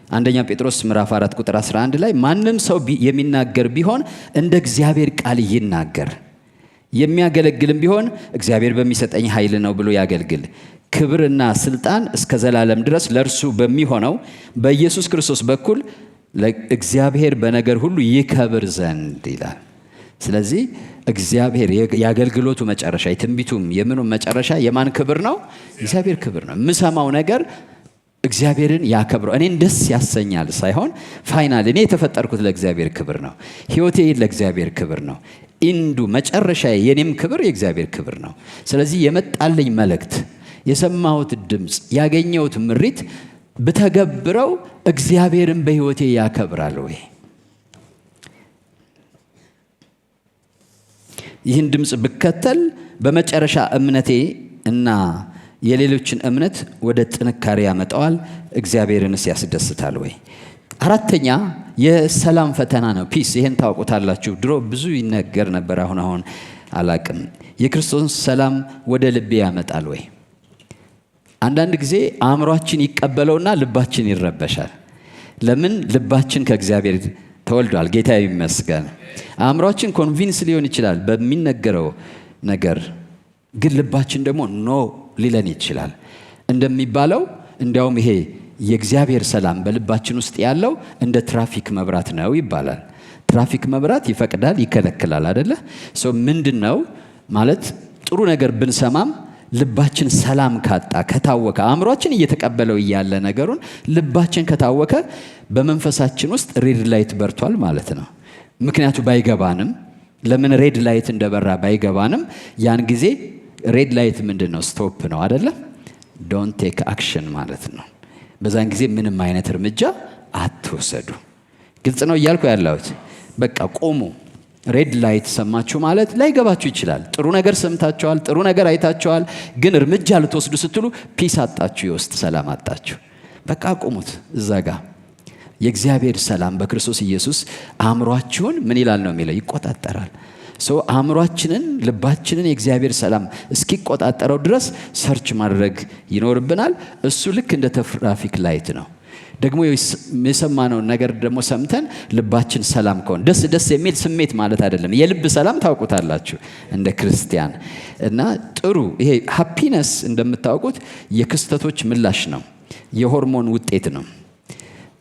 አንደኛ ጴጥሮስ ምዕራፍ 4 ቁጥር 11 ላይ ማንም ሰው የሚናገር ቢሆን እንደ እግዚአብሔር ቃል ይናገር፣ የሚያገለግልም ቢሆን እግዚአብሔር በሚሰጠኝ ኃይል ነው ብሎ ያገልግል። ክብርና ስልጣን እስከ ዘላለም ድረስ ለእርሱ በሚሆነው በኢየሱስ ክርስቶስ በኩል እግዚአብሔር በነገር ሁሉ ይከብር ዘንድ ይላል። ስለዚህ እግዚአብሔር የአገልግሎቱ መጨረሻ የትንቢቱም የምኑም መጨረሻ የማን ክብር ነው? እግዚአብሔር ክብር ነው። የምሰማው ነገር እግዚአብሔርን ያከብረው እኔን ደስ ያሰኛል ሳይሆን ፋይናል እኔ የተፈጠርኩት ለእግዚአብሔር ክብር ነው። ሕይወቴ ለእግዚአብሔር ክብር ነው። ኢንዱ መጨረሻ የኔም ክብር የእግዚአብሔር ክብር ነው። ስለዚህ የመጣልኝ መልእክት፣ የሰማሁት ድምፅ፣ ያገኘሁት ምሪት ብተገብረው እግዚአብሔርን በሕይወቴ ያከብራል ወይ? ይህን ድምፅ ብከተል በመጨረሻ እምነቴ እና የሌሎችን እምነት ወደ ጥንካሬ ያመጣዋል። እግዚአብሔርንስ ያስደስታል ወይ? አራተኛ የሰላም ፈተና ነው። ፒስ። ይሄን ታውቁታላችሁ። ድሮ ብዙ ይነገር ነበር፣ አሁን አላቅም። የክርስቶስ ሰላም ወደ ልቤ ያመጣል ወይ? አንዳንድ ጊዜ አእምሯችን ይቀበለውና ልባችን ይረበሻል። ለምን? ልባችን ከእግዚአብሔር ተወልዷል። ጌታ ይመስገን። አእምሯችን ኮንቪንስ ሊሆን ይችላል በሚነገረው ነገር፣ ግን ልባችን ደግሞ ኖ ሊለን ይችላል። እንደሚባለው እንዲያውም ይሄ የእግዚአብሔር ሰላም በልባችን ውስጥ ያለው እንደ ትራፊክ መብራት ነው ይባላል። ትራፊክ መብራት ይፈቅዳል፣ ይከለክላል አይደለ? ምንድን ነው ማለት? ጥሩ ነገር ብንሰማም ልባችን ሰላም ካጣ ከታወከ፣ አእምሯችን እየተቀበለው እያለ ነገሩን ልባችን ከታወከ በመንፈሳችን ውስጥ ሬድ ላይት በርቷል ማለት ነው። ምክንያቱ ባይገባንም፣ ለምን ሬድ ላይት እንደበራ ባይገባንም፣ ያን ጊዜ ሬድ ላይት ምንድን ነው? ስቶፕ ነው አይደለ? ዶንት ቴክ አክሽን ማለት ነው። በዛን ጊዜ ምንም አይነት እርምጃ አትወሰዱ። ግልጽ ነው እያልኩ ያለሁት። በቃ ቆሙ። ሬድ ላይት ሰማችሁ ማለት ላይገባችሁ ይችላል። ጥሩ ነገር ሰምታችኋል፣ ጥሩ ነገር አይታችኋል። ግን እርምጃ ልትወስዱ ስትሉ ፒስ አጣችሁ፣ የውስጥ ሰላም አጣችሁ። በቃ አቁሙት እዛ ጋር። የእግዚአብሔር ሰላም በክርስቶስ ኢየሱስ አእምሯችሁን ምን ይላል ነው የሚለው? ይቆጣጠራል። አእምሯችንን፣ ልባችንን የእግዚአብሔር ሰላም እስኪቆጣጠረው ድረስ ሰርች ማድረግ ይኖርብናል። እሱ ልክ እንደ ትራፊክ ላይት ነው። ደግሞ የሰማነውን ነገር ደግሞ ሰምተን ልባችን ሰላም ከሆነ ደስ የሚል ስሜት ማለት አይደለም። የልብ ሰላም ታውቁታላችሁ እንደ ክርስቲያን እና ጥሩ። ይሄ ሃፒነስ እንደምታውቁት የክስተቶች ምላሽ ነው፣ የሆርሞን ውጤት ነው።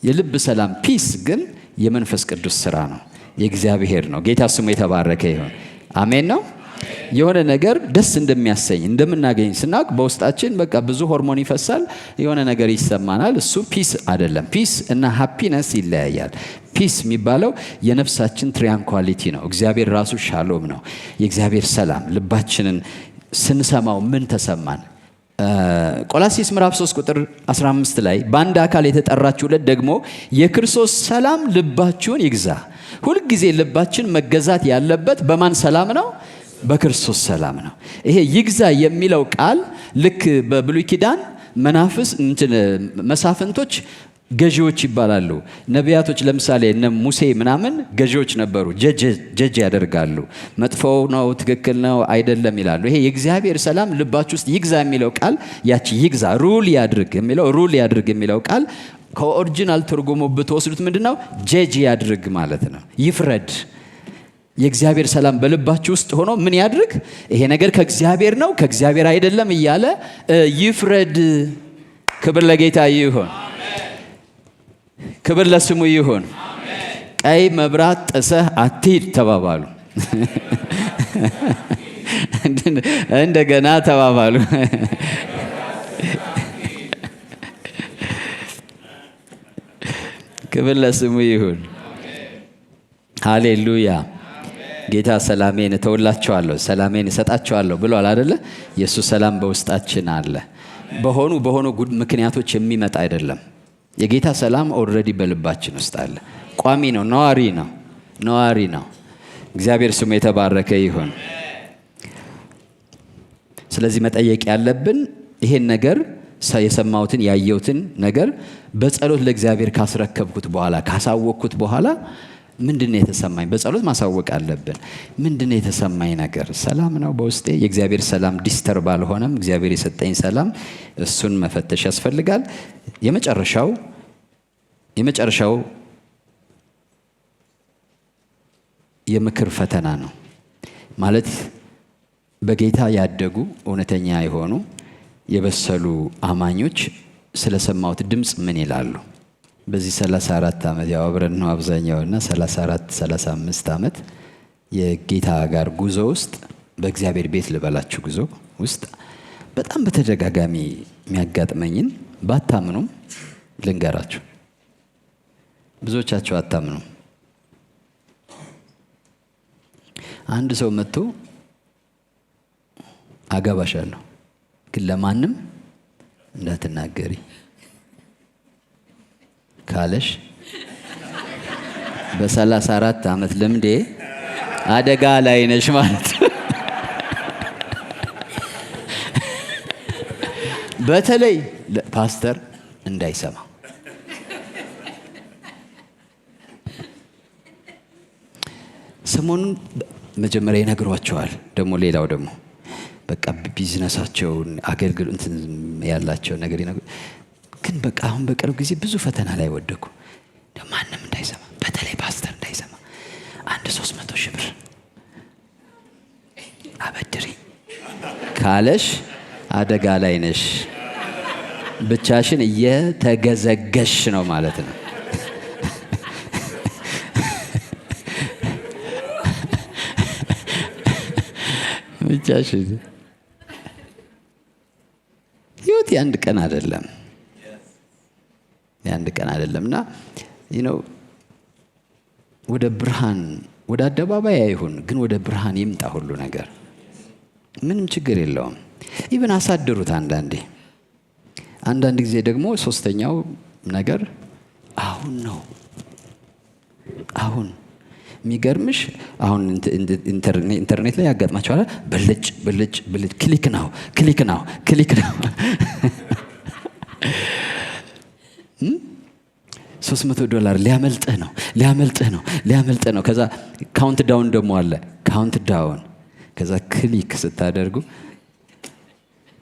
የልብ ሰላም ፒስ ግን የመንፈስ ቅዱስ ስራ ነው፣ የእግዚአብሔር ነው። ጌታ ስሙ የተባረከ ይሁን። አሜን ነው። የሆነ ነገር ደስ እንደሚያሰኝ እንደምናገኝ ስናውቅ በውስጣችን በቃ ብዙ ሆርሞን ይፈሳል፣ የሆነ ነገር ይሰማናል። እሱ ፒስ አይደለም። ፒስ እና ሃፒነስ ይለያያል። ፒስ የሚባለው የነፍሳችን ትራንኳሊቲ ነው። እግዚአብሔር ራሱ ሻሎም ነው፣ የእግዚአብሔር ሰላም። ልባችንን ስንሰማው ምን ተሰማን? ቆላስይስ ምዕራፍ 3 ቁጥር 15 ላይ በአንድ አካል የተጠራችሁለት ደግሞ የክርስቶስ ሰላም ልባችሁን ይግዛ። ሁልጊዜ ልባችን መገዛት ያለበት በማን ሰላም ነው? በክርስቶስ ሰላም ነው። ይሄ ይግዛ የሚለው ቃል ልክ በብሉይ ኪዳን መሳፍንቶች ገዢዎች ይባላሉ። ነቢያቶች ለምሳሌ እነ ሙሴ ምናምን ገዢዎች ነበሩ። ጀጅ ያደርጋሉ። መጥፎ ነው፣ ትክክል ነው፣ አይደለም ይላሉ። ይሄ የእግዚአብሔር ሰላም ልባችሁ ውስጥ ይግዛ የሚለው ቃል ያቺ ይግዛ ሩል ያድርግ የሚለው ቃል ከኦሪጂናል ትርጉሙ ብትወስዱት ምንድነው? ጀጅ ያድርግ ማለት ነው። ይፍረድ። የእግዚአብሔር ሰላም በልባችሁ ውስጥ ሆኖ ምን ያድርግ? ይሄ ነገር ከእግዚአብሔር ነው ከእግዚአብሔር አይደለም እያለ ይፍረድ። ክብር ለጌታ ይሁን። ክብር ለስሙ ይሁን። ቀይ መብራት ጥሰህ አትሂድ ተባባሉ። እንደገና ተባባሉ። ክብር ለስሙ ይሁን። ሃሌሉያ። ጌታ ሰላሜን እተውላችኋለሁ ሰላሜን እሰጣችኋለሁ ብሏል አይደለ? የሱ ሰላም በውስጣችን አለ። በሆኑ ምክንያቶች የሚመጣ አይደለም። የጌታ ሰላም ኦልሬዲ በልባችን ውስጥ አለ። ቋሚ ነው፣ ነዋሪ ነው። እግዚአብሔር ስሙ የተባረከ ይሁን። ስለዚህ መጠየቅ ያለብን ይሄን ነገር የሰማሁትን ያየሁትን ነገር በጸሎት ለእግዚአብሔር ካስረከብኩት በኋላ ካሳወቅኩት በኋላ ምንድነው የተሰማኝ? በጸሎት ማሳወቅ አለብን። ምንድነው የተሰማኝ ነገር? ሰላም ነው በውስጤ? የእግዚአብሔር ሰላም ዲስተርብ አልሆነም? እግዚአብሔር የሰጠኝ ሰላም፣ እሱን መፈተሽ ያስፈልጋል። የመጨረሻው የምክር ፈተና ነው ማለት በጌታ ያደጉ እውነተኛ የሆኑ የበሰሉ አማኞች ስለሰማሁት ድምፅ ምን ይላሉ? በዚህ 34 ዓመት ያው አብረን ነው አብዛኛውና 35 ዓመት የጌታ ጋር ጉዞ ውስጥ በእግዚአብሔር ቤት ልበላችሁ ጉዞ ውስጥ በጣም በተደጋጋሚ የሚያጋጥመኝን ባታምኑም ልንገራችሁ። ብዙዎቻችሁ አታምኑም። አንድ ሰው መጥቶ አገባሻለሁ ግን ለማንም እንዳትናገሪ ካለሽ በ34 ዓመት ልምዴ አደጋ ላይ ነሽ ማለት። በተለይ ፓስተር እንዳይሰማ ሰሞኑን መጀመሪያ ይነግሯቸዋል። ሌላው ደግሞ በቃ ቢዝነሳቸውን አገልግሎት ያላቸው ነገር ግን በቃ አሁን በቅርብ ጊዜ ብዙ ፈተና ላይ ወደኩ። ማንም እንዳይሰማ፣ በተለይ ፓስተር እንዳይሰማ 300,000 ብር አበድሪ ካለሽ አደጋ ላይ ነሽ። ብቻሽን እየተገዘገሽ ነው ማለት ነው። ብቻሽን ህይወት የአንድ ቀን አይደለም። እና ወደ ብርሃን ወደ አደባባይ አይሁን ግን ወደ ብርሃን ይምጣ ሁሉ ነገር። ምንም ችግር የለውም። ኢቭን አሳድሩት። አንዳንዴ አንዳንድ ጊዜ ደግሞ ሶስተኛው ነገር አሁን ነው። አሁን የሚገርምሽ አሁን ኢንተርኔት ላይ ያጋጥማችኋል። ብልጭ ብልጭ ብልጭ ክሊክ ነው ክሊክ ነው ክሊክ ነው። $300 ሊያመልጥህ ነው ሊያመልጥህ ነው ሊያመልጥህ ነው። ከዛ ካውንት ዳውን ደግሞ አለ። ካውንት ዳውን ከዛ ክሊክ ስታደርጉ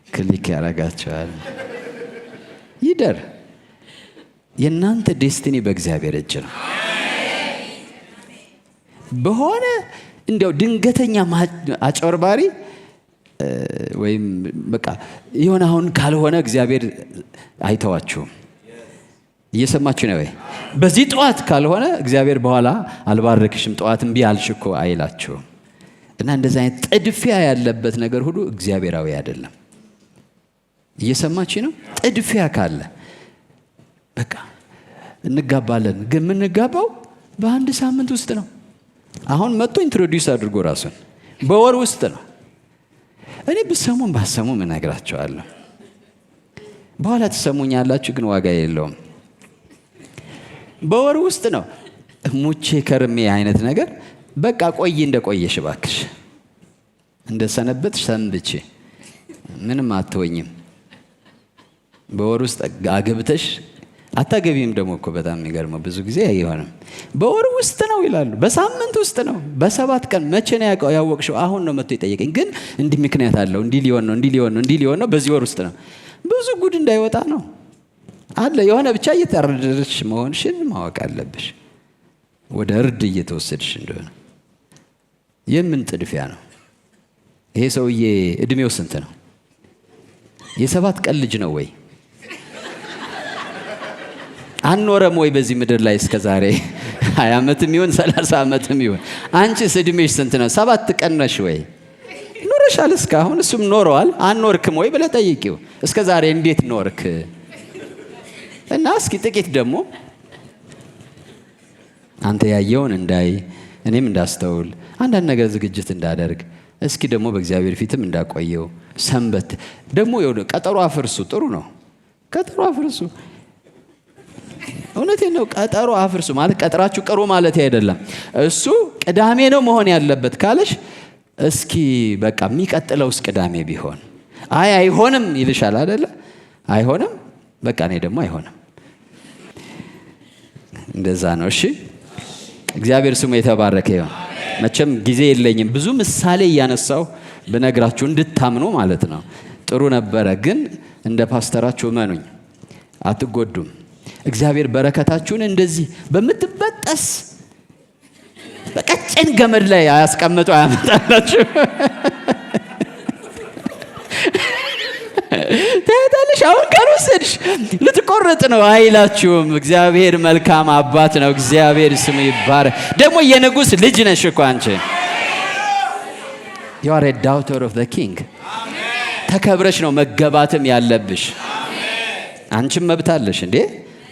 ክሊክ ያረጋቸዋል። ይደር። የእናንተ ዴስቲኒ በእግዚአብሔር እጅ ነው። በሆነ እንደው ድንገተኛ አጭበርባሪ ወይም በቃ የሆነ አሁን ካልሆነ እግዚአብሔር አይተዋችሁም። እየሰማችሁ ነው ወይ? በዚህ ጠዋት ካልሆነ እግዚአብሔር በኋላ አልባረክሽም ጠዋት እምቢ አልሽ እኮ አይላችሁም። እና እንደዚህ አይነት ጥድፊያ ያለበት ነገር ሁሉ እግዚአብሔራዊ አይደለም። እየሰማችሁ ነው? ጥድፊያ ካለ በቃ እንጋባለን፣ ግን የምንጋባው በአንድ ሳምንት ውስጥ ነው። አሁን መጥቶ ኢንትሮዲዩስ አድርጎ ራሱን በወር ውስጥ ነው። እኔ ብሰሙም ባሰሙም እነግራቸዋለሁ። በኋላ ትሰሙኛላችሁ፣ ግን ዋጋ የለውም። በወር ውስጥ ነው። ሙቼ ከርሜ አይነት ነገር በቃ ቆይ እንደቆየሽ እባክሽ፣ እንደሰነበትሽ ሰንብቼ ምንም አትወኝም። በወር ውስጥ አገብተሽ አታገቢም። ደግሞ እኮ በጣም የሚገርመው ብዙ ጊዜ አይሆንም። በወር ውስጥ ነው ይላሉ። በሳምንት ውስጥ ነው። በ7 ቀን መቼ ነው ያወቅሽው? አሁን ነው መጥቶ የጠየቀኝ። ግን እንዲህ ምክንያት አለው፣ እንዲህ ሊሆን ነው፣ እንዲህ ሊሆን ነው፣ እንዲህ ሊሆን ነው። በዚህ ወር ውስጥ ነው። ብዙ ጉድ እንዳይወጣ ነው አለ። የሆነ ብቻ እየተረደች መሆንሽን ማወቅ አለብሽ። ወደ እርድ እየተወሰድሽ እንደሆነ የምን ጥድፊያ ነው? ይሄ ሰውዬ እድሜው ስንት ነው? የ7 ቀን ልጅ ነው ወይ? አንኖረም ወይ በዚህ ምድር ላይ እስከ ዛሬ 20 ዓመትም ይሁን 30 ዓመትም ይሁን? አንቺስ እድሜሽ ስንት ነው? 7 ቀን ነሽ ወይ? ኖረሻል እስካሁን፣ እሱም ኖረዋል። አንኖርክም ወይ ብለህ ጠይቂው። እስከ ዛሬ እንዴት ኖርክ? እና እስኪ ጥቂት ደግሞ አንተ ያየውን እንዳይ እኔም እንዳስተውል አንዳንድ ነገር ዝግጅት እንዳደርግ እስኪ ደግሞ በእግዚአብሔር ፊትም እንዳቆየው ሰንበት ደግሞ ቀጠሮ አፍርሱ። ጥሩ ነው። ቀጠሮ አፍርሱ። እውነቴን ነው። ቀጠሮ አፍርሱ ማለት ቀጠራችሁ ቅሩ ማለት አይደለም። እሱ ቅዳሜ ነው መሆን ያለበት ካለሽ እስኪ በቃ የሚቀጥለውስ ቅዳሜ ቢሆን አይሆንም ይልሻል አይደለ? አይሆንም በቃ እኔ ደግሞ አይሆንም። እንደዛ ነው። እሺ እግዚአብሔር ስሙ የተባረከ ይሁን። መቼም ጊዜ የለኝም ብዙ ምሳሌ እያነሳው ብነግራችሁ እንድታምኑ ማለት ነው። ጥሩ ነበረ፣ ግን እንደ ፓስተራችሁ እመኑኝ አትጎዱም። እግዚአብሔር በረከታችሁን እንደዚህ በምትበጠስ በቀጭን ገመድ ላይ አያስቀምጡ አያመጣላችሁ። ታያታለሽ። አሁን ካልወሰድሽ ልትቆረጥ ነው አይላችሁም። እግዚአብሔር መልካም አባት ነው። እግዚአብሔር ስሙ ይባረክ። ደግሞ የንጉሥ ልጅ ነሽ እኮ አንቺ። you are a daughter of the king። ተከብረሽ ነው መገባትም ያለብሽ። አንቺም መብት አለሽ እንዴ?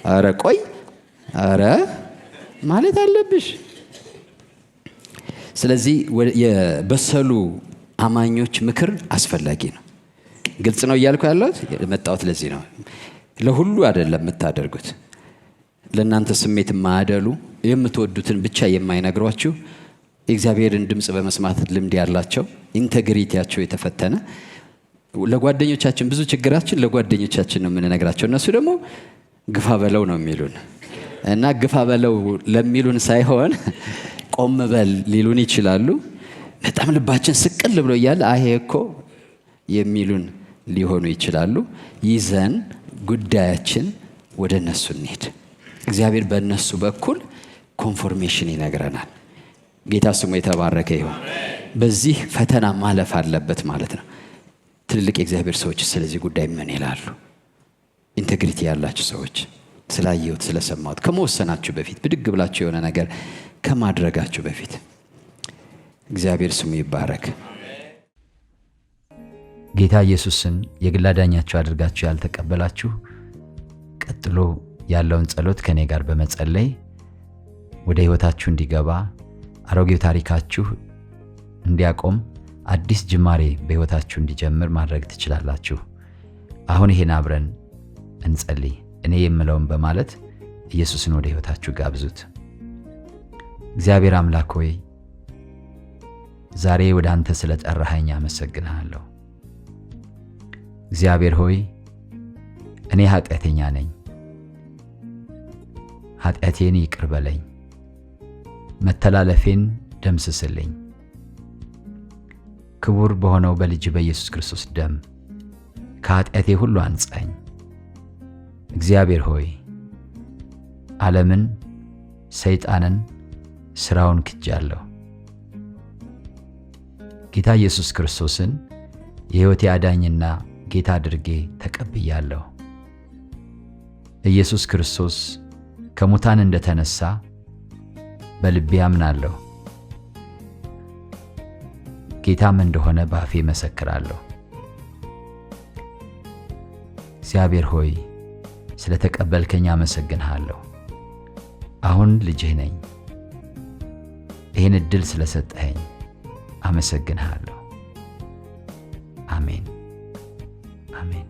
አረ ቆይ አረ ማለት አለብሽ። ስለዚህ የበሰሉ አማኞች ምክር አስፈላጊ ነው። ግልጽ ነው እያልኩ ያለሁት የመጣሁት ለዚህ ነው። ለሁሉ አይደለም የምታደርጉት። ለእናንተ ስሜት የማያደሉ የምትወዱትን ብቻ የማይነግሯችሁ የእግዚአብሔርን ድምፅ በመስማት ልምድ ያላቸው ኢንቴግሪቲያቸው የተፈተነ ለጓደኞቻችን ብዙ ችግራችን ለጓደኞቻችን ነው የምንነግራቸው። እነሱ ደግሞ ግፋ በለው ነው የሚሉን እና ግፋ በለው ለሚሉን ሳይሆን ቆም በል ሊሉን ይችላሉ። በጣም ልባችን ስቅል ብሎ እያለ አሄ እኮ የሚሉን ሊሆኑ ይችላሉ። ይዘን ጉዳያችን ወደ እነሱ እንሄድ። እግዚአብሔር በእነሱ በኩል ኮንፎርሜሽን ይነግረናል። ጌታ ስሙ የተባረከ ይሁን። በዚህ ፈተና ማለፍ አለበት ማለት ነው። ትልልቅ የእግዚአብሔር ሰዎች ስለዚህ ጉዳይ ምን ይላሉ? ኢንቴግሪቲ ያላችሁ ሰዎች ስላየሁት ስለሰማሁት ከመወሰናችሁ በፊት ብድግ ብላችሁ የሆነ ነገር ከማድረጋችሁ በፊት እግዚአብሔር ስሙ ይባረክ። ጌታ ኢየሱስን የግል አዳኛችሁ አድርጋችሁ ያልተቀበላችሁ ቀጥሎ ያለውን ጸሎት ከኔ ጋር በመጸለይ ወደ ሕይወታችሁ እንዲገባ አሮጌው ታሪካችሁ እንዲያቆም አዲስ ጅማሬ በሕይወታችሁ እንዲጀምር ማድረግ ትችላላችሁ። አሁን ይሄን አብረን እንጸልይ። እኔ የምለውን በማለት ኢየሱስን ወደ ሕይወታችሁ ጋብዙት። እግዚአብሔር አምላክ ሆይ ዛሬ ወደ አንተ ስለጠራኸኝ አመሰግንሃለሁ። እግዚአብሔር ሆይ እኔ ኃጢአተኛ ነኝ። ኃጢአቴን ይቅር በለኝ፣ መተላለፌን ደምስስልኝ። ክቡር በሆነው በልጅ በኢየሱስ ክርስቶስ ደም ከኃጢአቴ ሁሉ አንጻኝ። እግዚአብሔር ሆይ ዓለምን፣ ሰይጣንን፣ ሥራውን ክጃለሁ። ጌታ ኢየሱስ ክርስቶስን የሕይወቴ አዳኝና ጌታ አድርጌ ተቀብያለሁ። ኢየሱስ ክርስቶስ ከሙታን እንደተነሳ በልቤ አምናለሁ። ጌታም እንደሆነ በአፌ መሰክራለሁ። እግዚአብሔር ሆይ ስለተቀበልከኝ አመሰግንሃለሁ። አሁን ልጅህ ነኝ። ይህን ዕድል ስለሰጠኸኝ አመሰግንሃለሁ። አሜን አሜን።